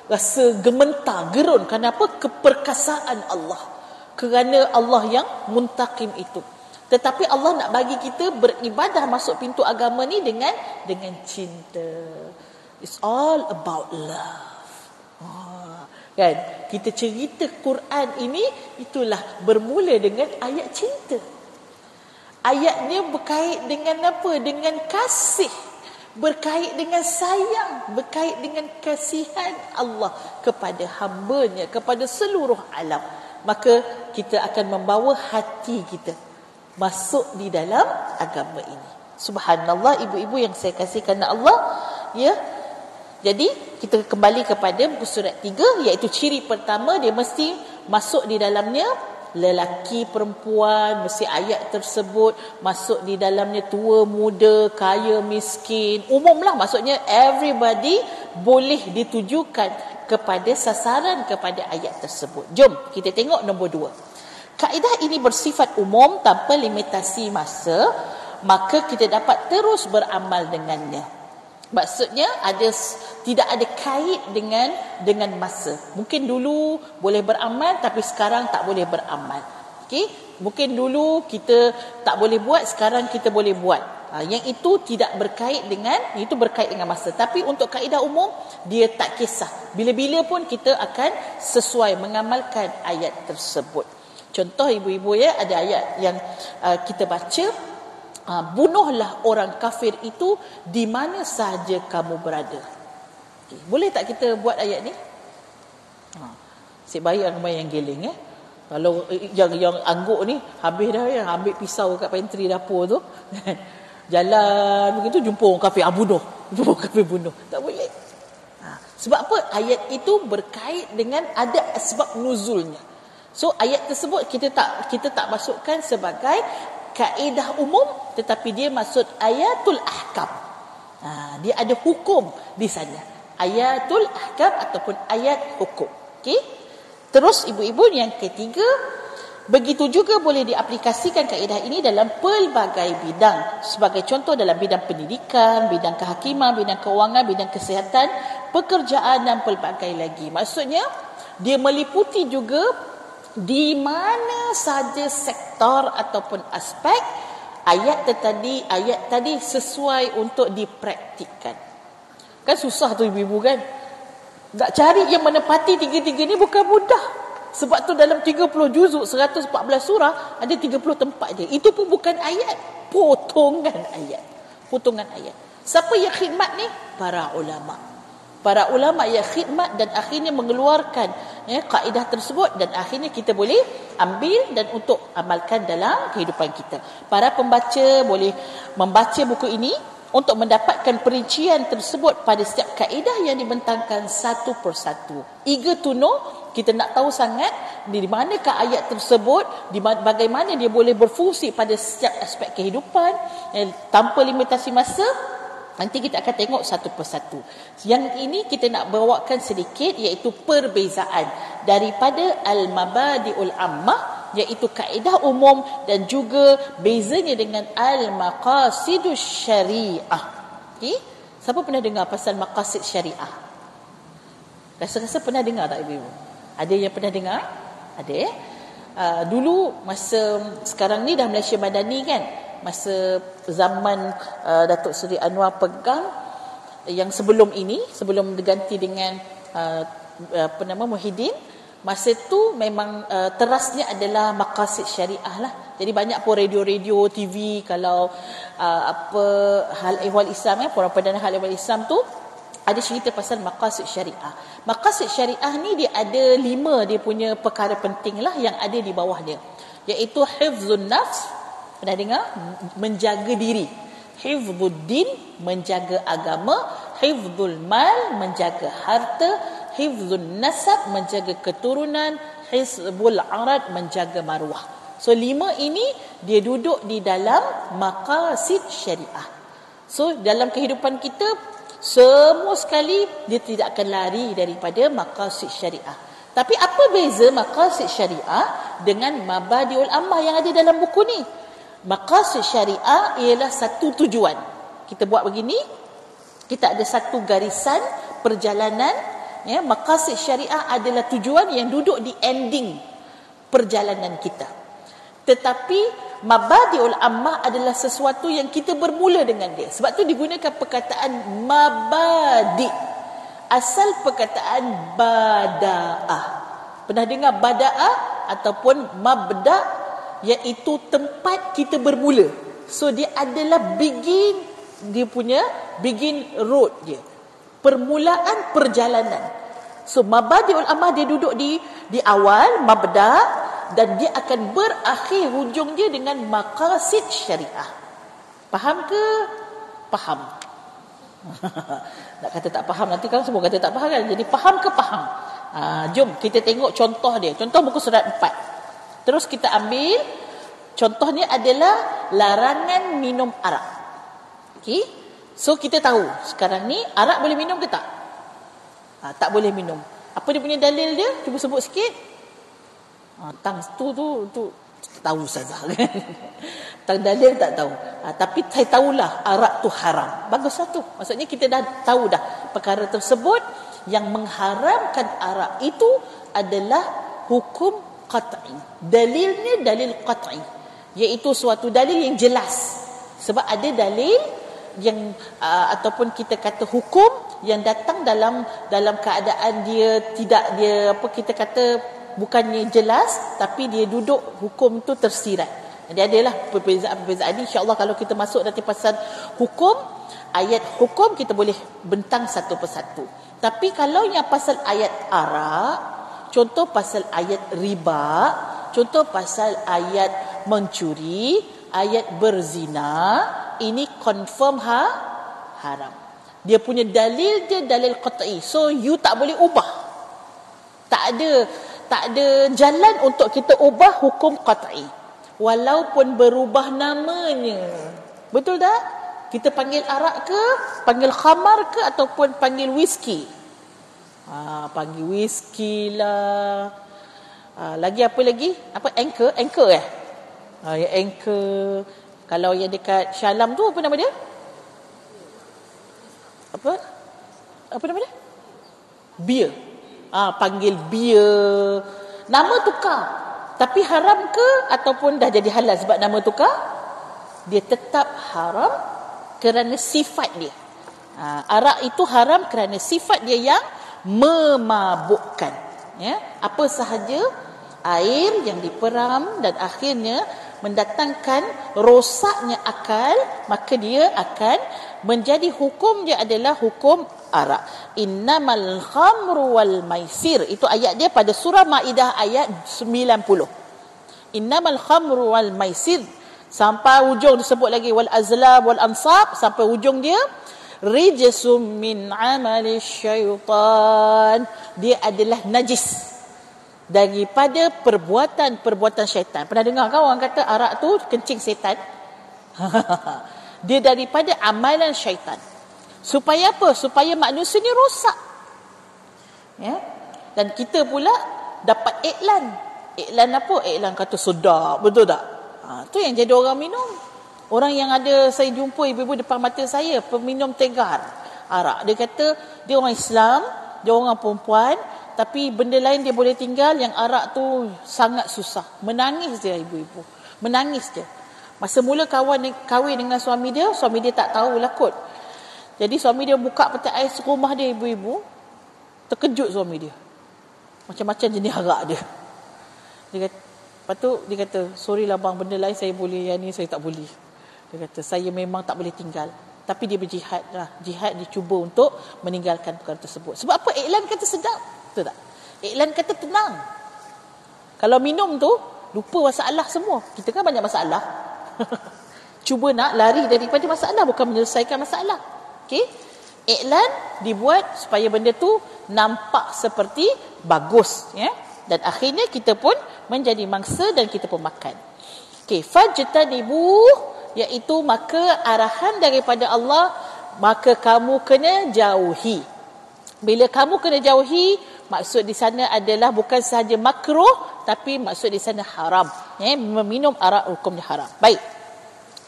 rasa gementar, gerun. Kenapa? Keperkasaan Allah. Kerana Allah yang muntaqim itu. Tetapi Allah nak bagi kita beribadah masuk pintu agama ni dengan cinta. It's all about love. Kan? Kita cerita Quran ini itulah bermula dengan ayat cinta. Ayatnya berkait dengan apa? Dengan kasih, berkait dengan sayang, berkait dengan kasihan Allah kepada hamba-Nya, kepada seluruh alam. Maka kita akan membawa hati kita masuk di dalam agama ini. Subhanallah, ibu-ibu yang saya kasihkan Allah, ya. Jadi kita kembali kepada buku surat 3, iaitu ciri pertama, dia mesti masuk di dalamnya lelaki, perempuan, mesti ayat tersebut masuk di dalamnya tua, muda, kaya, miskin, umumlah, maksudnya everybody boleh ditujukan kepada sasaran kepada ayat tersebut. Jom kita tengok nombor 2. Kaedah ini bersifat umum tanpa limitasi masa, maka kita dapat terus beramal dengannya. Maksudnya tidak ada kait dengan masa. Mungkin dulu boleh beramal tapi sekarang tak boleh beramal. Okey, mungkin dulu kita tak boleh buat, sekarang kita boleh buat. Yang itu tidak berkait dengan, itu berkait dengan masa. Tapi untuk kaedah umum dia tak kisah. Bila-bila pun kita akan sesuai mengamalkan ayat tersebut. Contoh ibu-ibu, ya, ada ayat yang kita baca, bunuhlah orang kafir itu di mana sahaja kamu berada. Okay. Boleh tak kita buat ayat ni? Asyik baik ramai yang geling, ya. Kalau yang angguk ni habis dah, yang ambil pisau kat pantry dapur tu, jalan begitu jumpa orang kafir, bunuh. Jumpa orang kafir, bunuh. Tak boleh. Sebab apa? Ayat itu berkait dengan ada sebab nuzulnya. So ayat tersebut kita tak masukkan sebagai kaedah umum, tetapi dia maksud ayatul ahkam. Dia ada hukum di sana. Ayatul ahkam ataupun ayat hukum. Okey. Terus ibu-ibu yang ketiga, begitu juga boleh diaplikasikan kaedah ini dalam pelbagai bidang. Sebagai contoh dalam bidang pendidikan, bidang kehakiman, bidang keuangan, bidang kesihatan, pekerjaan dan pelbagai lagi. Maksudnya dia meliputi juga di mana saja sektor ataupun aspek ayat tadi sesuai untuk dipraktikkan. Kan susah tu ibu-ibu, kan? Nak cari yang menepati tiga-tiga ni bukan mudah. Sebab tu dalam 30 juzuk 114 surah ada 30 tempat je. Itu pun bukan ayat, potongan ayat. Potongan ayat. Siapa yang khidmat ni? Para ulama. Para ulama yang khidmat dan akhirnya mengeluarkan kaedah tersebut, dan akhirnya kita boleh ambil dan untuk amalkan dalam kehidupan kita. Para pembaca boleh membaca buku ini untuk mendapatkan perincian tersebut pada setiap kaedah yang dibentangkan satu persatu. Eager to know, kita nak tahu sangat di manakah ayat tersebut, bagaimana dia boleh berfungsi pada setiap aspek kehidupan tanpa limitasi masa. Nanti kita akan tengok satu persatu. Yang ini kita nak bawakan sedikit, iaitu perbezaan daripada al-mabadi'ul ammah, iaitu kaedah umum, dan juga bezanya dengan al-maqasidus syariah. Okay? Siapa pernah dengar pasal maqasid syariah? Rasa-rasa pernah dengar tak ibu-ibu? Ada yang pernah dengar? Ada, ya? Dulu masa sekarang ni dah Malaysia Madani, kan? Masa zaman Datuk Seri Anwar pegang, yang sebelum ini, sebelum diganti dengan Muhyiddin, masa tu memang terasnya adalah maqasid syariah lah. Jadi banyak pun radio-radio, TV, kalau hal ehwal Islam, Forum Perdana Hal Ehwal Islam tu ada cerita pasal maqasid syariah. Maqasid syariah ni dia ada 5 dia punya perkara penting lah yang ada di bawah dia, iaitu hifzun nafs. Pernah dengar? Menjaga diri. Hifzuddin, menjaga agama. Hifzul mal, menjaga harta. Hifzun nasab, menjaga keturunan. Hizbul arad, menjaga maruah. So 5 ini dia duduk di dalam maqasid syariah. So dalam kehidupan kita, semua sekali dia tidak akan lari daripada maqasid syariah. Tapi apa beza maqasid syariah dengan mabadiul ammah yang ada dalam buku ni? Maqasid syariah ialah satu tujuan. Kita buat begini, kita ada satu garisan perjalanan, ya. Maqasid syariah adalah tujuan yang duduk di ending perjalanan kita. Tetapi mabadi'ul ammah adalah sesuatu yang kita bermula dengan dia. Sebab tu digunakan perkataan mabadi'. Asal perkataan bada'ah. Pernah dengar bada'ah ataupun mabda', iaitu tempat kita bermula. So dia adalah dia punya begin road dia. Permulaan perjalanan. So mabadi'ul ammah dia duduk di awal mabda', dan dia akan berakhir hujung dia dengan maqasid syariah. Faham ke? Faham. Nak kata tak faham, nanti kan semua kata tak faham kan. Jadi faham ke faham? Jom kita tengok contoh dia. Contoh muka surat 4. Terus kita ambil contohnya adalah larangan minum arak. Okey. So kita tahu sekarang ni arak boleh minum ke tak? Tak boleh minum. Apa dia punya dalil dia? Cuba sebut sikit. Tang tu tahu saja. Tang dalil tak tahu. Tapi saya tahulah arak tu haram. Baguslah tu. Maksudnya kita dah tahu dah perkara tersebut. Yang mengharamkan arak itu adalah hukum qat'i. Dalilnya dalil qat'i, iaitu suatu dalil yang jelas. Sebab ada dalil yang ataupun kita kata hukum yang datang dalam keadaan dia tidak, dia apa kita kata, bukannya jelas, tapi dia duduk hukum tu tersirat. Jadi adalah perbezaan-perbezaan ini. InsyaAllah kalau kita masuk nanti pasal hukum, ayat hukum kita boleh bentang satu persatu. Tapi kalau yang pasal ayat arak, contoh pasal ayat riba, contoh pasal ayat mencuri, ayat berzina, ini confirm haram. Dia punya dalil dia dalil qat'i. So you tak boleh ubah. Tak ada jalan untuk kita ubah hukum qat'i. Walaupun berubah namanya. Betul tak? Kita panggil arak ke, panggil khamar ke, ataupun panggil whisky. Panggil whisky lah. Lagi apa lagi? Apa? Anchor ya, anchor. Kalau yang dekat Syalam tu apa nama dia? Apa nama dia? Beer. Panggil beer. Nama tukar. Tapi haram ke ataupun dah jadi halal sebab nama tukar? Dia tetap haram kerana sifat dia. Arak itu haram kerana sifat dia yang memabukkan. Ya, apa sahaja air yang diperam dan akhirnya mendatangkan rosaknya akal, maka dia akan menjadi hukum dia adalah hukum arak. Innamal khamru wal maisir. Itu ayat dia pada surah Maidah ayat 90. Innamal khamru wal maisir. Sampai ujung disebut lagi wal azlab wal ansab. Sampai ujung dia rijsum min amali syaitan. Dia adalah najis daripada perbuatan syaitan. Pernah dengar kan orang kata arak tu kencing setan? Dia daripada amalan syaitan. Supaya apa? Supaya manusia ni rosak. Ya. Dan kita pula dapat iklan. Iklan apa? Iklan kata sedap. Betul tak? Tu yang jadi orang minum. Orang yang ada saya jumpa ibu-ibu depan mata saya, peminum tegar arak. Dia kata dia orang Islam, dia orang perempuan, tapi benda lain dia boleh tinggal, yang arak tu sangat susah. Menangis dia ibu-ibu. Menangis dia. Masa mula kahwin dengan suami dia tak tahulah kot. Jadi suami dia buka peti ais rumah dia ibu-ibu. Terkejut suami dia. Macam-macam jenis arak dia. Lepas tu dia kata, sorry lah bang, benda lain saya boleh, yang ni saya tak boleh. Dia kata, saya memang tak boleh tinggal. Tapi dia berjihad lah. Jihad dia cuba untuk meninggalkan perkara tersebut. Sebab apa? Iklan kata sedap. Betul tak? Iklan kata tenang. Kalau minum tu, lupa masalah semua. Kita kan banyak masalah. Cuba nak lari daripada masalah, bukan menyelesaikan masalah. Okey? Iklan dibuat supaya benda tu nampak seperti bagus, ya. Dan akhirnya kita pun menjadi mangsa dan kita pun makan. Okey, fajtanibu, iaitu maka arahan daripada Allah, maka kamu kena jauhi. Bila kamu kena jauhi, maksud di sana adalah bukan sahaja makruh, tapi maksud di sana haram. Ya, meminum arak hukumnya haram. Baik.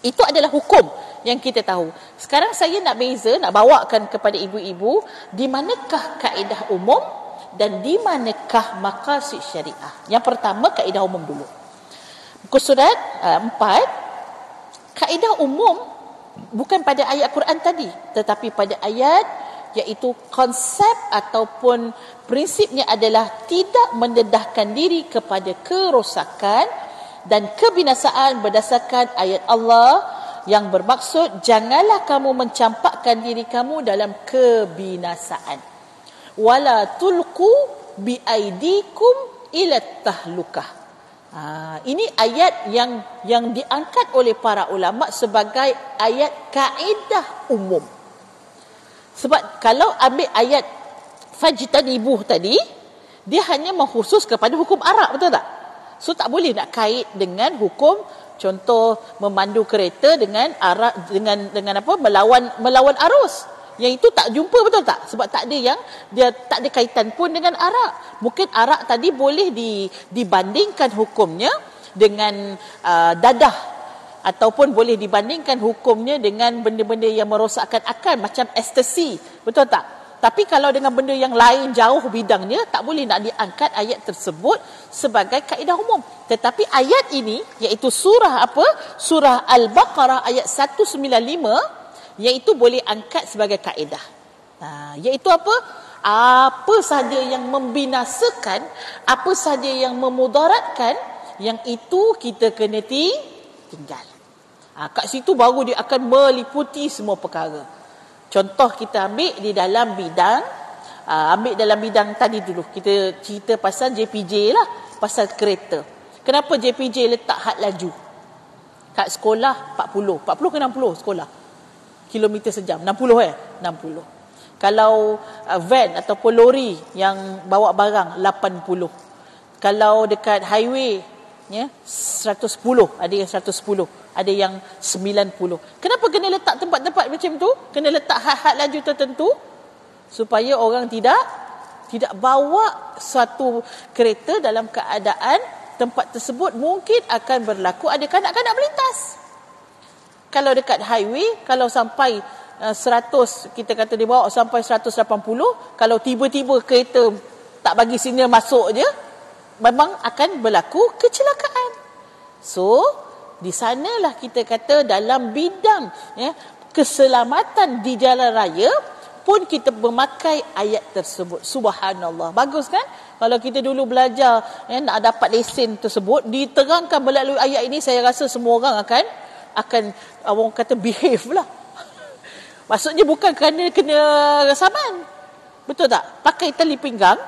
Itu adalah hukum yang kita tahu. Sekarang saya nak bawakan kepada ibu-ibu di manakah kaedah umum dan di manakah maqasid syariah. Yang pertama, kaedah umum dulu. Muka surat 4, kaedah umum bukan pada ayat Quran tadi, tetapi pada ayat, iaitu konsep ataupun prinsipnya adalah tidak mendedahkan diri kepada kerosakan dan kebinasaan berdasarkan ayat Allah yang bermaksud janganlah kamu mencampakkan diri kamu dalam kebinasaan. Wala tulqu biaidikum ila tahlukah. Ini ayat yang diangkat oleh para ulama sebagai ayat kaedah umum. Sebab kalau ambil ayat fajtanibuh tadi, dia hanya mengkhusus kepada hukum Arab, betul tak? So tak boleh nak kait dengan hukum, contoh memandu kereta dengan arah, dengan apa, melawan arus. Yang itu tak jumpa, betul tak? Sebab tak ada yang dia tak ada kaitan pun dengan arak. Mungkin arak tadi boleh dibandingkan hukumnya dengan dadah, ataupun boleh dibandingkan hukumnya dengan benda-benda yang merosakkan akal macam ekstasi, betul tak? Tapi kalau dengan benda yang lain jauh bidangnya, tak boleh nak diangkat ayat tersebut sebagai kaedah umum. Tetapi ayat ini, iaitu surah apa? Surah Al-Baqarah ayat 195, iaitu boleh angkat sebagai kaedah. Iaitu apa? Apa sahaja yang membinasakan, apa sahaja yang memudaratkan, yang itu kita kena tinggal. Kat situ baru dia akan meliputi semua perkara. Contoh kita ambil di dalam bidang, ambil dalam bidang tadi dulu, kita cerita pasal JPJ lah, pasal kereta. Kenapa JPJ letak had laju? Kat sekolah 40 ke 60 sekolah kilometer sejam, 60 60. Kalau van ataupun lori yang bawa barang 80. Kalau dekat highway 110, ada yang 110, ada yang 90. Kenapa kena letak tempat-tempat macam tu? Kena letak had laju tertentu supaya orang tidak bawa suatu kereta dalam keadaan tempat tersebut mungkin akan berlaku ada kanak-kanak melintas. Kalau dekat highway, kalau sampai 100, kita kata dia bawa sampai 180, kalau tiba-tiba kereta tak bagi signal masuk je, memang akan berlaku kecelakaan. So, di sanalah kita kata dalam bidang keselamatan di jalan raya pun kita memakai ayat tersebut. Subhanallah. Bagus kan? Kalau kita dulu belajar nak dapat lesen tersebut, diterangkan melalui ayat ini, saya rasa semua orang akan orang kata behave lah. Maksudnya bukan kerana kena saman. Betul tak? Pakai tali pinggang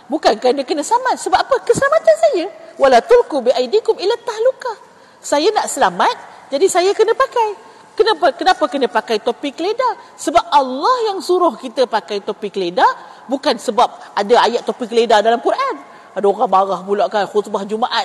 bukan kerana kena saman. Sebab apa? Keselamatan saya. Wala tulqu biaidikum ila tahlukah. Saya nak selamat, jadi saya kena pakai. Kenapa kena pakai topi keledar? Sebab Allah yang suruh kita pakai topi keledar, bukan sebab ada ayat topi keledar dalam Quran. Ada orang marah pula kan, khutbah Jumaat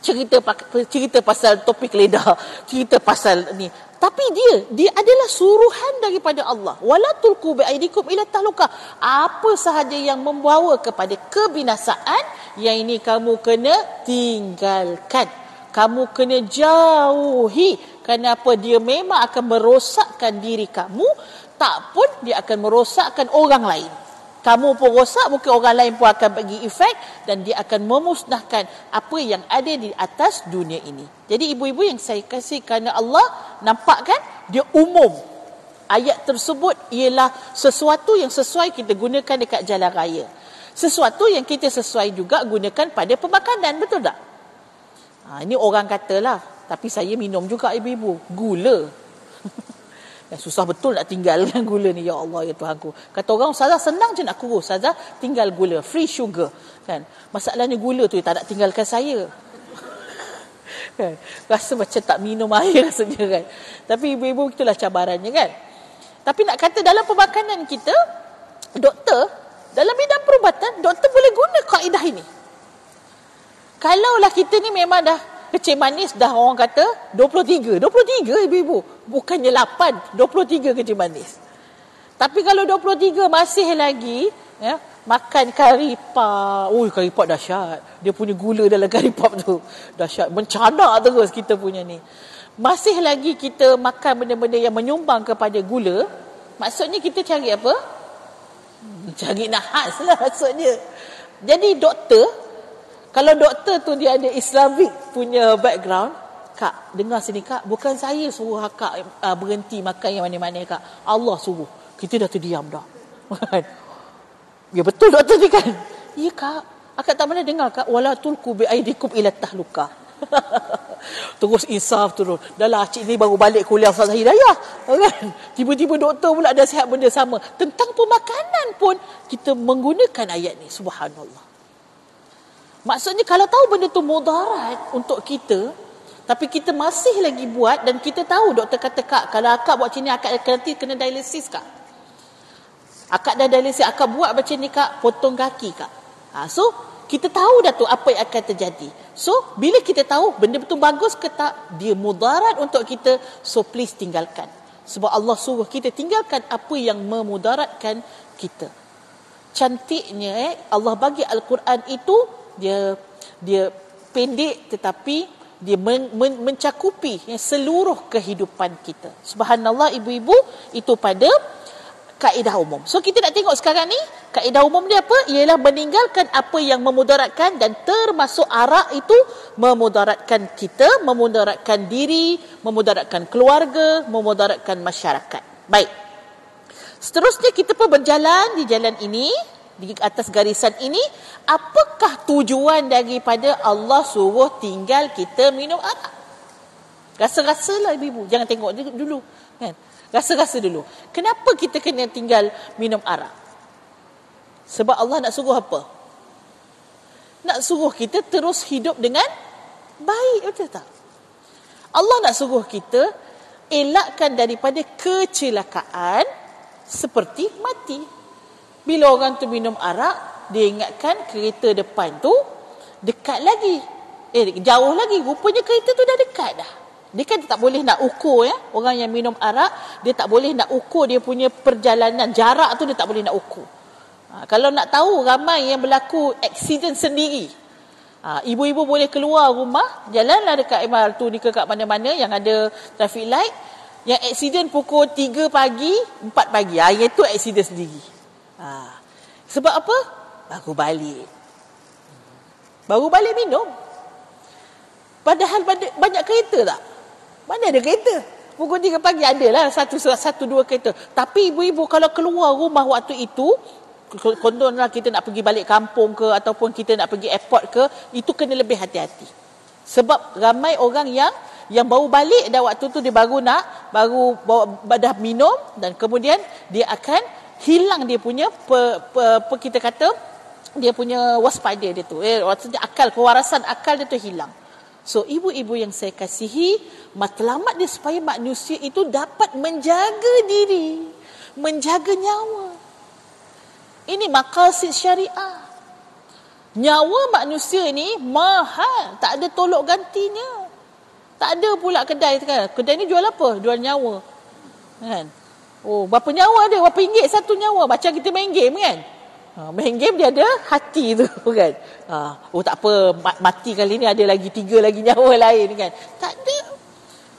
cerita pasal topi keledar, cerita pasal ni. Tapi dia adalah suruhan daripada Allah. Wala tulqu biaidikum ila tahlukah. Apa sahaja yang membawa kepada kebinasaan, yang ini kamu kena tinggalkan. Kamu kena jauhi. Kenapa? Dia memang akan merosakkan diri kamu, tak pun dia akan merosakkan orang lain. Kamu pun rosak, mungkin orang lain pun akan bagi efek, dan dia akan memusnahkan apa yang ada di atas dunia ini. Jadi ibu-ibu yang saya kasih kerana Allah, nampak kan? Dia umum. Ayat tersebut ialah sesuatu yang sesuai kita gunakan dekat jalan raya. Sesuatu yang kita sesuai juga gunakan pada pemakanan, betul tak? Ini orang katalah, tapi saya minum juga ibu-ibu, gula. Susah betul nak tinggalkan gula ni, ya Allah, ya Tuhanku. Kata orang, Ustazah senang je nak kurus, Ustazah tinggal gula, free sugar kan. Masalahnya gula tu tak nak tinggalkan saya. Kan? Rasa macam tak minum air rasanya kan. Tapi ibu-ibu itulah cabarannya kan. Tapi nak kata dalam pemakanan kita, doktor dalam bidang perubatan, doktor boleh guna kaedah ini. Kalaulah kita ni memang dah kecil manis, dah orang kata 23 ibu-ibu, bukannya 8, 23 kecil manis. Tapi kalau 23 masih lagi makan kari pap, kari pap dahsyat, dia punya gula dalam kari pap tu dahsyat, mencanak terus kita punya ni. masih lagi kita makan benda-benda yang menyumbang kepada gula, maksudnya kita cari apa? Cari nahas lah maksudnya. Jadi doktor, kalau doktor tu dia ada Islamic punya background, Kak, dengar sini Kak, bukan saya suruh Kak berhenti makan yang mana-mana Kak. Allah suruh. Kita dah terdiam dah. Ya betul doktor ni kan? Ya Kak, akak tak pernah dengar Kak, wala tulku bi aidikum ila tahluka. Terus insaf turun. Dah lah cik ni baru balik kuliah Ustaz Hidayah kan? Tiba-tiba doktor pula dah sihat benda sama. Tentang pemakanan pun kita menggunakan ayat ni. Subhanallah. Maksudnya kalau tahu benda tu mudarat untuk kita, tapi kita masih lagi buat, dan kita tahu doktor kata Kak, kalau akak buat macam ni akak nanti kena dialisis Kak. Akak dah dialisis, akak buat macam ni Kak, potong kaki Kak. So kita tahu dah tu apa yang akan terjadi. So bila kita tahu benda betul bagus ke tak, dia mudarat untuk kita, so please tinggalkan. Sebab Allah suruh kita tinggalkan apa yang memudaratkan kita. Cantiknya Allah bagi Al-Quran itu, dia pendek tetapi dia mencakupi seluruh kehidupan kita. Subhanallah ibu-ibu, itu pada kaedah umum. So kita nak tengok sekarang ni, kaedah umum dia apa? Ialah meninggalkan apa yang memudaratkan, dan termasuk arak itu memudaratkan kita, memudaratkan diri, memudaratkan keluarga, memudaratkan masyarakat. Baik. Seterusnya kita pun berjalan di jalan ini, di atas garisan ini. Apakah tujuan daripada Allah suruh tinggal kita minum arak? Rasa-rasalah ibu-ibu, jangan tengok dulu kan. Rasa-rasa dulu. Kenapa kita kena tinggal minum arak? Sebab Allah nak suruh apa? Nak suruh kita terus hidup dengan baik, betul tak? Allah nak suruh kita elakkan daripada kecelakaan seperti mati. Bila orang tu minum arak, dia ingatkan kereta depan tu dekat lagi. Jauh lagi. Rupanya kereta tu dah dekat dah. Dia kan tak boleh nak ukur ya. Orang yang minum arak, dia tak boleh nak ukur dia punya perjalanan. Jarak tu dia tak boleh nak ukur. Kalau nak tahu, ramai yang berlaku aksiden sendiri. Ibu-ibu boleh keluar rumah, jalanlah dekat MRT ni ke kat mana-mana yang ada traffic light. Yang aksiden pukul 3 pagi, 4 pagi. Itu aksiden sendiri. Sebab apa? Baru balik minum. Padahal banyak kereta tak? Mana ada kereta? Pukul 3 pagi adalah satu dua kereta. Tapi ibu-ibu kalau keluar rumah waktu itu, contohnya kita nak pergi balik kampung ke, ataupun kita nak pergi airport ke, itu kena lebih hati-hati. Sebab ramai orang yang baru balik, dan waktu tu dia baru dah minum, dan kemudian dia akan hilang dia punya kita kata dia punya waspada dia tu. Maksudnya kewarasan akal dia tu hilang. So ibu-ibu yang saya kasihi, matlamat dia supaya manusia itu dapat menjaga diri, menjaga nyawa. Ini maqasid syariah. Nyawa manusia ni mahal, tak ada tolok gantinya. Tak ada pula kedai kan. Kedai ni jual apa? Jual nyawa. Kan? Oh, berapa nyawa dia? Berapa ringgit satu nyawa? Macam kita main game kan? Main game dia ada hati tu kan. Oh tak apa, mati kali ni ada lagi 3 lagi nyawa lain kan. Tak ada.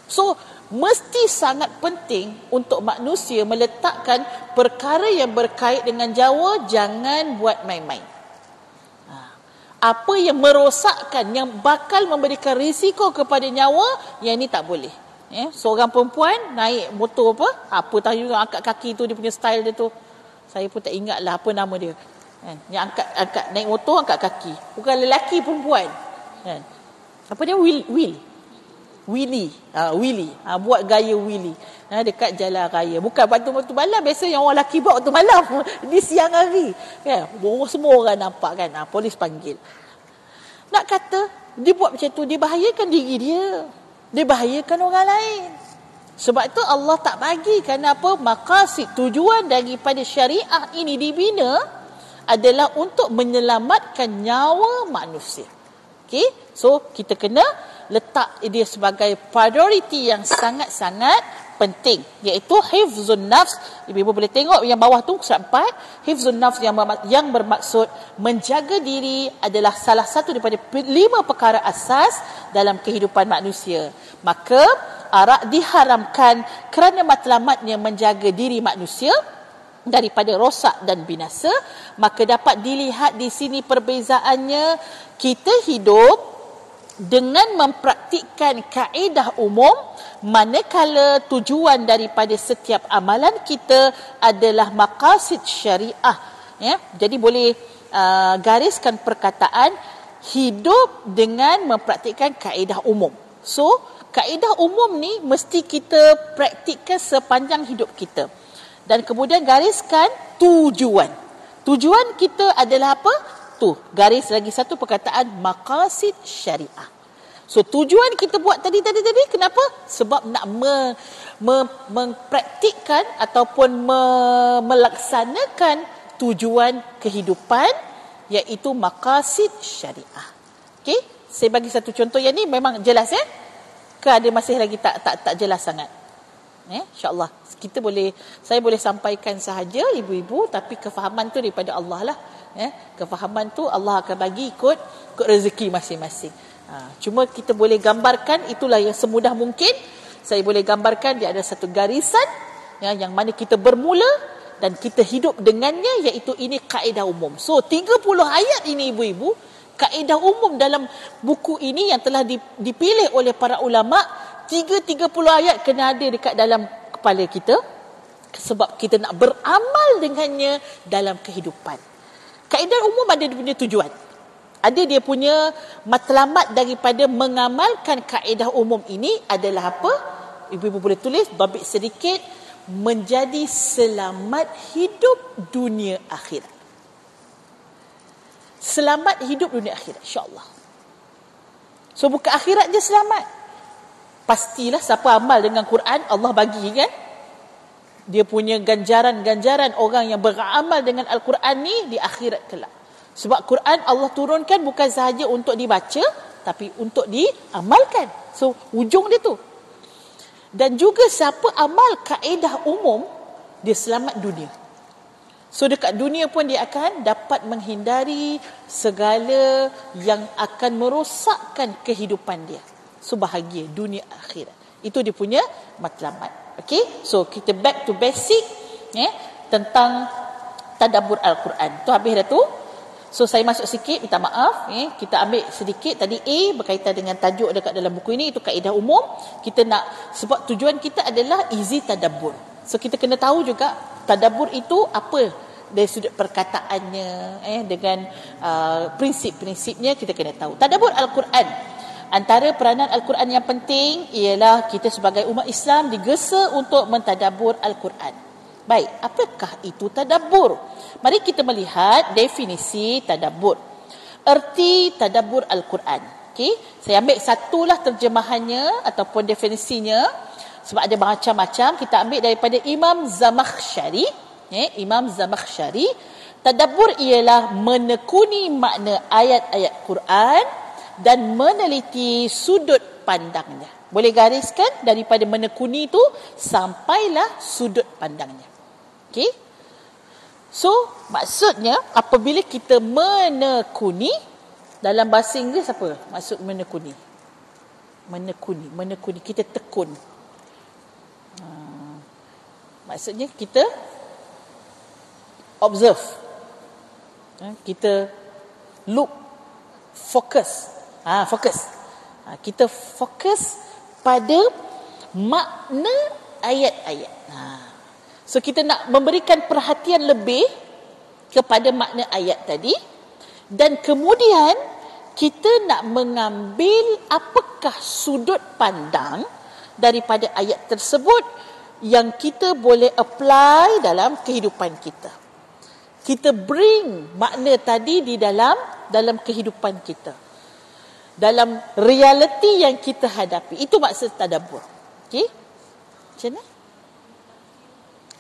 So mesti sangat penting untuk manusia meletakkan perkara yang berkait dengan nyawa, jangan buat main-main. Apa yang merosakkan, yang bakal memberikan risiko kepada nyawa, yang ni tak boleh. Seorang perempuan naik motor apa tahu juga, angkat kaki tu, dia punya style dia tu. Saya pun tak ingat lah apa nama dia. Yang angkat naik motor, angkat kaki. Bukan lelaki, perempuan. Apa dia? Willy. Buat gaya Willy. Dekat jalan raya. Bukan waktu malam. Biasa yang orang lelaki buat waktu malam. Di siang hari. Semua orang nampak kan. Polis panggil. Nak kata, dia buat macam tu, dia bahayakan diri dia. Dia bahayakan orang lain. Sebab tu Allah tak bagi. Kenapa? Maqasid, tujuan daripada syariah ini dibina adalah untuk menyelamatkan nyawa manusia. Okay? So, kita kena letak dia sebagai priority yang sangat-sangat penting, iaitu hifzun nafs. Ibu-ibu boleh tengok yang bawah tu surat 4. Hifzun nafs yang bermaksud menjaga diri adalah salah satu daripada 5 perkara asas dalam kehidupan manusia. Maka arak diharamkan kerana matlamatnya menjaga diri manusia daripada rosak dan binasa. Maka dapat dilihat di sini perbezaannya. Kita hidup dengan mempraktikkan kaedah umum, manakala tujuan daripada setiap amalan kita adalah maqasid syariah. Ya, jadi boleh gariskan perkataan hidup dengan mempraktikkan kaedah umum. So, kaedah umum ni mesti kita praktikkan sepanjang hidup kita. Dan kemudian gariskan tujuan. Tujuan kita adalah apa? Tu, garis lagi satu perkataan maqasid syariah. So, tujuan kita buat tadi, kenapa? Sebab nak mempraktikkan ataupun melaksanakan tujuan kehidupan, iaitu maqasid syariah. Okey, saya bagi satu contoh yang ni memang jelas ya? Ke ada masih lagi tak jelas sangat? InsyaAllah saya boleh sampaikan sahaja ibu-ibu, tapi kefahaman tu daripada Allah lah. Kefahaman tu Allah akan bagi ikut rezeki masing-masing. Cuma kita boleh gambarkan, itulah yang semudah mungkin. Saya boleh gambarkan dia ada satu garisan yang mana kita bermula dan kita hidup dengannya, iaitu ini kaedah umum. So 30 ayat ini ibu-ibu, kaedah umum dalam buku ini yang telah dipilih oleh para ulama. 30 ayat kena ada dekat dalam kepala kita, sebab kita nak beramal dengannya dalam kehidupan. Kaedah umum ada dia punya tujuan, ada dia punya matlamat daripada mengamalkan kaedah umum ini adalah apa? Ibu-ibu boleh tulis, babit sedikit, menjadi selamat hidup dunia akhirat. Selamat hidup dunia akhirat, insyaAllah. So bukan akhirat je selamat. Pastilah siapa amal dengan Quran, Allah bagi kan, dia punya ganjaran-ganjaran orang yang beramal dengan Al-Quran ni di akhirat kelak. Sebab Quran Allah turunkan bukan sahaja untuk dibaca, tapi untuk diamalkan. So ujung dia tu. Dan juga siapa amal kaedah umum, dia selamat dunia. So dekat dunia pun dia akan dapat menghindari segala yang akan merosakkan kehidupan dia. So bahagia dunia akhirat. Itu dia punya matlamat. Okay, so kita back to basic tentang tadabbur Al-Quran. Tu habis dah tu. So saya masuk sikit, minta maaf. Kita ambil sedikit tadi A berkaitan dengan tajuk dekat dalam buku ini, itu kaedah umum. Kita nak, sebab tujuan kita adalah easy tadabbur. So kita kena tahu juga tadabbur itu apa dari sudut perkataannya, dengan prinsip-prinsipnya kita kena tahu. Tadabbur Al-Quran, antara peranan Al-Quran yang penting ialah kita sebagai umat Islam digesa untuk mentadabbur Al-Quran. Baik, apakah itu tadabbur? Mari kita melihat definisi tadabbur. Erti tadabbur Al-Quran. Okay? Saya ambil satulah terjemahannya ataupun definisinya, sebab ada macam-macam. Kita ambil daripada Imam Zamakhsyari. Imam Zamakhsyari, tadabbur ialah menekuni makna ayat-ayat Quran dan meneliti sudut pandangnya. Boleh gariskan daripada menekuni itu sampailah sudut pandangnya. Okey? So, maksudnya apabila kita menekuni, dalam bahasa Inggeris apa maksud menekuni? Menekuni, kita tekun. Maksudnya kita observe. Kita look, fokus. Kita fokus pada makna ayat-ayat. So kita nak memberikan perhatian lebih kepada makna ayat tadi, dan kemudian kita nak mengambil apakah sudut pandang daripada ayat tersebut yang kita boleh apply dalam kehidupan kita. Kita bring makna tadi di dalam kehidupan kita, dalam realiti yang kita hadapi. Itu maksud tadabbur. Okey? Macam mana?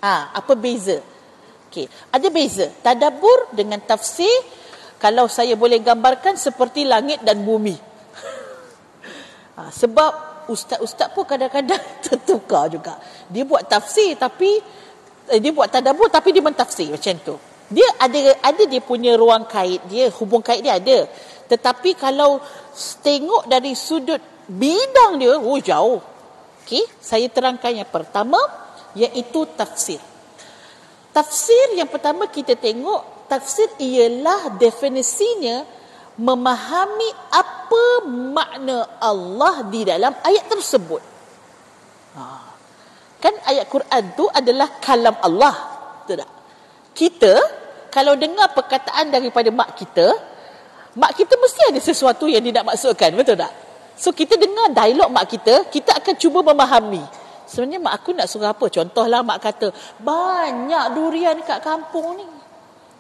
Apa beza? Okey, ada beza. Tadabbur dengan tafsir, kalau saya boleh gambarkan seperti langit dan bumi. Sebab ustaz-ustaz pun kadang-kadang tertukar juga. Dia buat tafsir tapi dia buat tadabbur tapi dia mentafsir macam tu. Dia ada dia punya ruang kait dia, hubung kait dia ada. Tetapi kalau tengok dari sudut bidang dia, jauh. Okey, saya terangkan yang pertama, iaitu tafsir. Tafsir yang pertama kita tengok, tafsir ialah definisinya memahami apa makna Allah di dalam ayat tersebut. Kan ayat Quran tu adalah kalam Allah, betul tak? Kita kalau dengar perkataan daripada mak kita mesti ada sesuatu yang dia nak maksudkan, betul tak? So kita dengar dialog mak kita akan cuba memahami. Sebenarnya mak aku nak suruh apa? Contohlah mak kata, banyak durian kat kampung ni.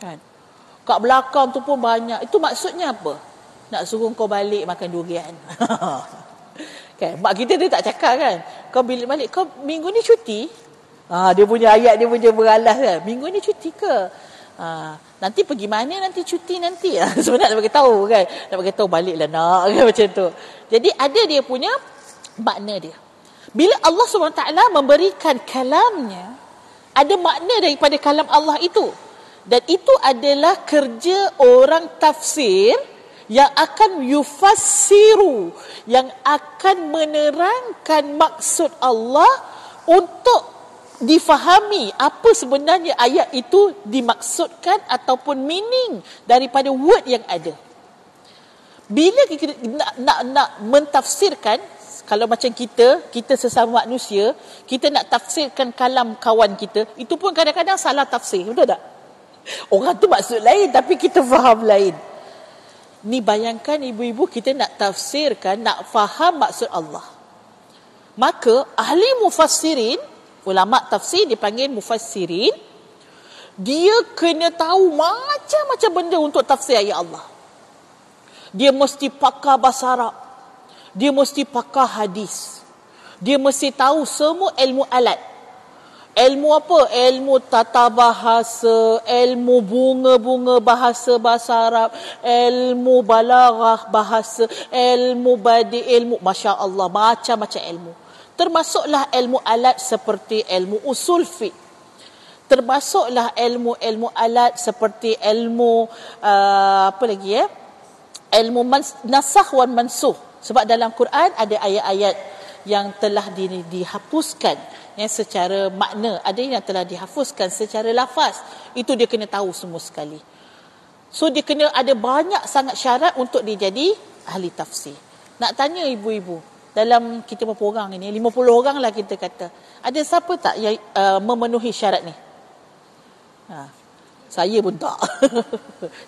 Kan? Kat belakang tu pun banyak. Itu maksudnya apa? Nak suruh kau balik makan durian. Kan? Mak kita dia tak cakap kan. Kau balik, kau minggu ni cuti? Dia punya ayat, dia punya beralas kan. Minggu ni cuti ke? Nanti pergi mana nanti cuti nanti? Sebenarnya nak bagi tahu kan. Nak bagi tahu baliklah nak kan, macam tu. Jadi ada dia punya makna dia. Bila Allah SWT memberikan kalamnya, ada makna daripada kalam Allah itu. Dan itu adalah kerja orang tafsir yang akan yufassiru, yang akan menerangkan maksud Allah untuk difahami apa sebenarnya ayat itu dimaksudkan ataupun meaning daripada word yang ada. Bila kita nak mentafsirkan, kalau macam kita sesama manusia, kita nak tafsirkan kalam kawan kita, itu pun kadang-kadang salah tafsir, betul tak? Orang tu maksud lain tapi kita faham lain. Ni bayangkan ibu-ibu, kita nak tafsirkan, nak faham maksud Allah. Maka ahli mufassirin, ulama tafsir dipanggil mufassirin, dia kena tahu macam-macam benda untuk tafsir ayat Allah. Dia mesti pakar bahasa Arab, dia mesti pakar hadis, dia mesti tahu semua ilmu alat. Ilmu apa? Ilmu tata bahasa, ilmu bunga-bunga bahasa Arab, ilmu balaghah bahasa, ilmu badi, ilmu, Masya Allah, macam-macam ilmu. Termasuklah ilmu alat seperti ilmu usul fiqh. Termasuklah ilmu-ilmu alat seperti ilmu apa lagi ilmu nasakh wan mansuh. Sebab dalam Quran ada ayat-ayat yang telah dihapuskan secara makna, ada yang telah dihapuskan secara lafaz. Itu dia kena tahu semua sekali. So dia kena ada banyak sangat syarat untuk dia jadi ahli tafsir. Nak tanya ibu-ibu, dalam kita berapa orang ini, 50 orang lah kita kata, ada siapa tak yang memenuhi syarat ni? Saya pun tak.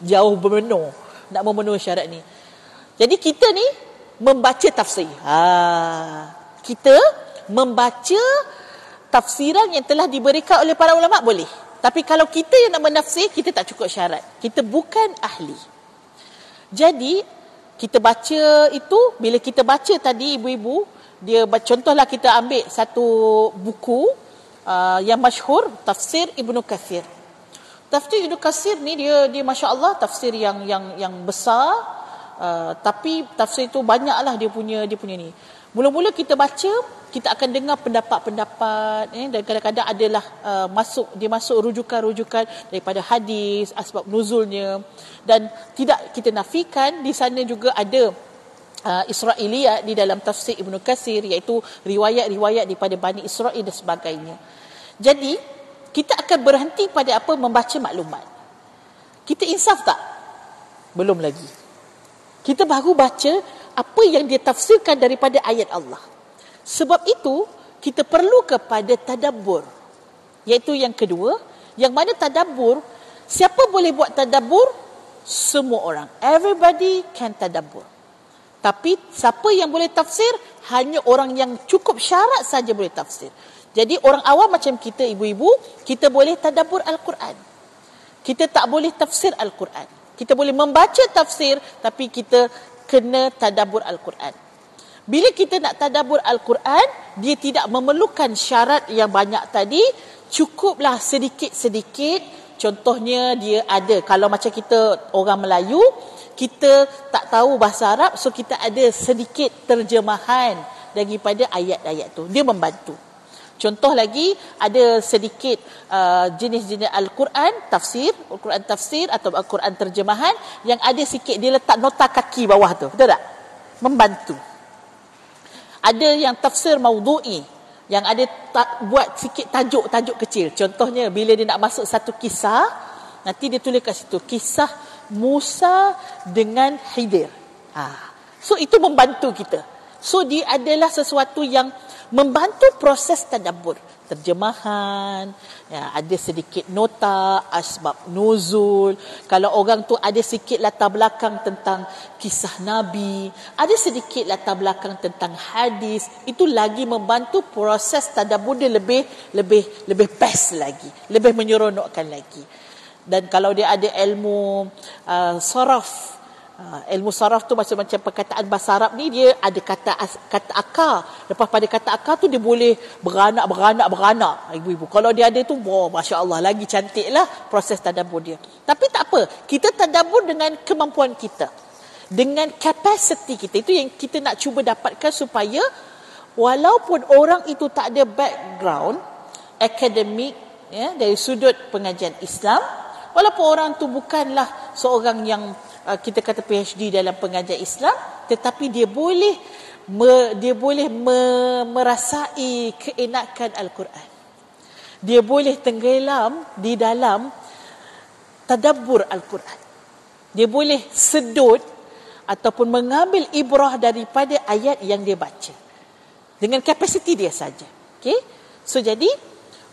Jauh bermenung nak memenuhi syarat ni. Jadi kita ni membaca tafsir. Kita membaca tafsiran yang telah diberikan oleh para ulama boleh. Tapi kalau kita yang nak menafsir, kita tak cukup syarat. Kita bukan ahli. Jadi kita baca itu, bila kita baca tadi ibu-ibu, dia contohlah kita ambil satu buku yang masyhur, Tafsir Ibnu Katsir. Tafsir Ibnu Katsir ni dia masya-Allah tafsir yang besar, tapi tafsir itu banyaklah dia punya ni. Mula-mula kita baca, kita akan dengar pendapat-pendapat, dan kadang-kadang adalah masuk rujukan-rujukan daripada hadis, asbab nuzulnya, dan tidak kita nafikan di sana juga ada Israiliyat di dalam tafsir Ibnu Katsir, iaitu riwayat-riwayat daripada Bani Israel dan sebagainya. Jadi kita akan berhenti pada apa? Membaca maklumat. Kita insaf tak? Belum lagi. Kita baru baca apa yang dia tafsirkan daripada ayat Allah. Sebab itu kita perlu kepada tadabbur, iaitu yang kedua, yang mana tadabbur, siapa boleh buat tadabbur? Semua orang. Everybody can tadabbur. Tapi siapa yang boleh tafsir? Hanya orang yang cukup syarat saja boleh tafsir. Jadi orang awam macam kita ibu-ibu, kita boleh tadabbur Al-Quran. Kita tak boleh tafsir Al-Quran. Kita boleh membaca tafsir, tapi kita kena tadabbur Al-Quran. Bila kita nak tadabbur Al-Quran, dia tidak memerlukan syarat yang banyak tadi, cukuplah sedikit-sedikit. Contohnya dia ada, kalau macam kita orang Melayu, kita tak tahu bahasa Arab, so kita ada sedikit terjemahan daripada ayat-ayat tu. Dia membantu. Contoh lagi, ada sedikit jenis-jenis Al-Quran tafsir atau Al-Quran terjemahan yang ada sikit dia letak nota kaki bawah tu. Betul tak? Membantu. Ada yang tafsir maudhu'i, yang ada buat sikit tajuk kecil. Contohnya bila dia nak masuk satu kisah, nanti dia tulis kat situ kisah Musa dengan Khidir. So itu membantu kita. So dia adalah sesuatu yang membantu proses tadabbur, terjemahan, ya, ada sedikit nota, asbab nuzul. Kalau orang tu ada sikit latar belakang tentang kisah Nabi, ada sedikit latar belakang tentang hadis, itu lagi membantu proses tadabbur dia lebih best lagi, lebih menyeronokkan lagi. Dan kalau dia ada ilmu saraf, ilmu saraf tu macam perkataan bahasa Arab ni, dia ada kata akar. Lepas pada kata akar tu dia boleh beranak ibu-ibu. Kalau dia ada tu, Masya Allah, lagi cantik lah proses tadabbur dia. Tapi tak apa, kita tadabbur dengan kemampuan kita, dengan capacity kita. Itu yang kita nak cuba dapatkan, supaya walaupun orang itu tak ada background akademik, ya, dari sudut pengajian Islam, walaupun orang tu bukanlah seorang yang kita kata PhD dalam pengajian Islam, tetapi dia boleh merasai keenakan Al-Quran. Dia boleh tenggelam di dalam tadabbur Al-Quran. Dia boleh sedut ataupun mengambil ibrah daripada ayat yang dia baca dengan kapasiti dia saja. Okay? So jadi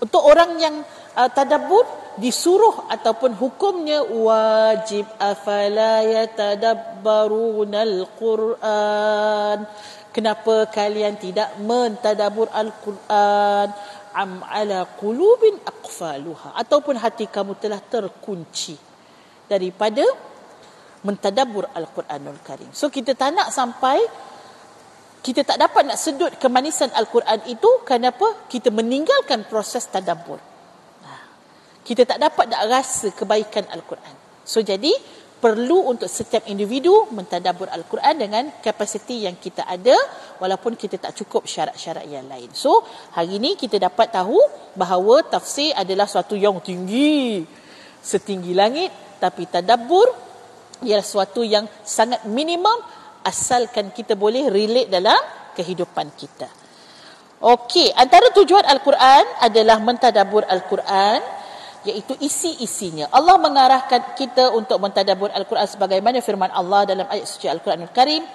untuk orang yang tadabbur, disuruh ataupun hukumnya wajib, afala yatadabbarunal Quran, kenapa kalian tidak mentadabbur Al-Quran, am ala qulubin aqfaluha, ataupun hati kamu telah terkunci daripada mentadabbur Al-Quranul Karim. So kita tak nak sampai kita tak dapat nak sedut kemanisan Al-Quran itu. Kenapa? Kita meninggalkan proses tadabbur. Kita tak dapat nak rasa kebaikan Al-Quran. So jadi perlu untuk setiap individu mentadabbur Al-Quran dengan kapasiti yang kita ada, walaupun kita tak cukup syarat-syarat yang lain. So hari ini kita dapat tahu bahawa tafsir adalah suatu yang tinggi, setinggi langit, tapi tadabbur ialah suatu yang sangat minimum, asalkan kita boleh relate dalam kehidupan kita. Okey, antara tujuan Al-Quran adalah mentadabbur Al-Quran, iaitu isi-isinya. Allah mengarahkan kita untuk mentadabbur Al-Quran sebagaimana firman Allah dalam ayat suci Al-Quranul Karim,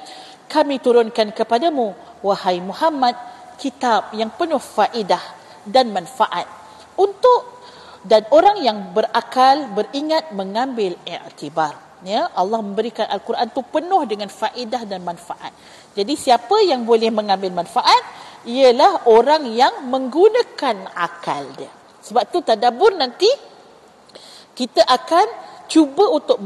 kami turunkan kepadamu, wahai Muhammad, kitab yang penuh faedah dan manfaat untuk dan orang yang berakal, beringat, mengambil iktibar. Ya, Allah memberikan Al-Quran itu penuh dengan faedah dan manfaat. Jadi siapa yang boleh mengambil manfaat ialah orang yang menggunakan akal dia. Sebab tu tadabbur nanti kita akan cuba untuk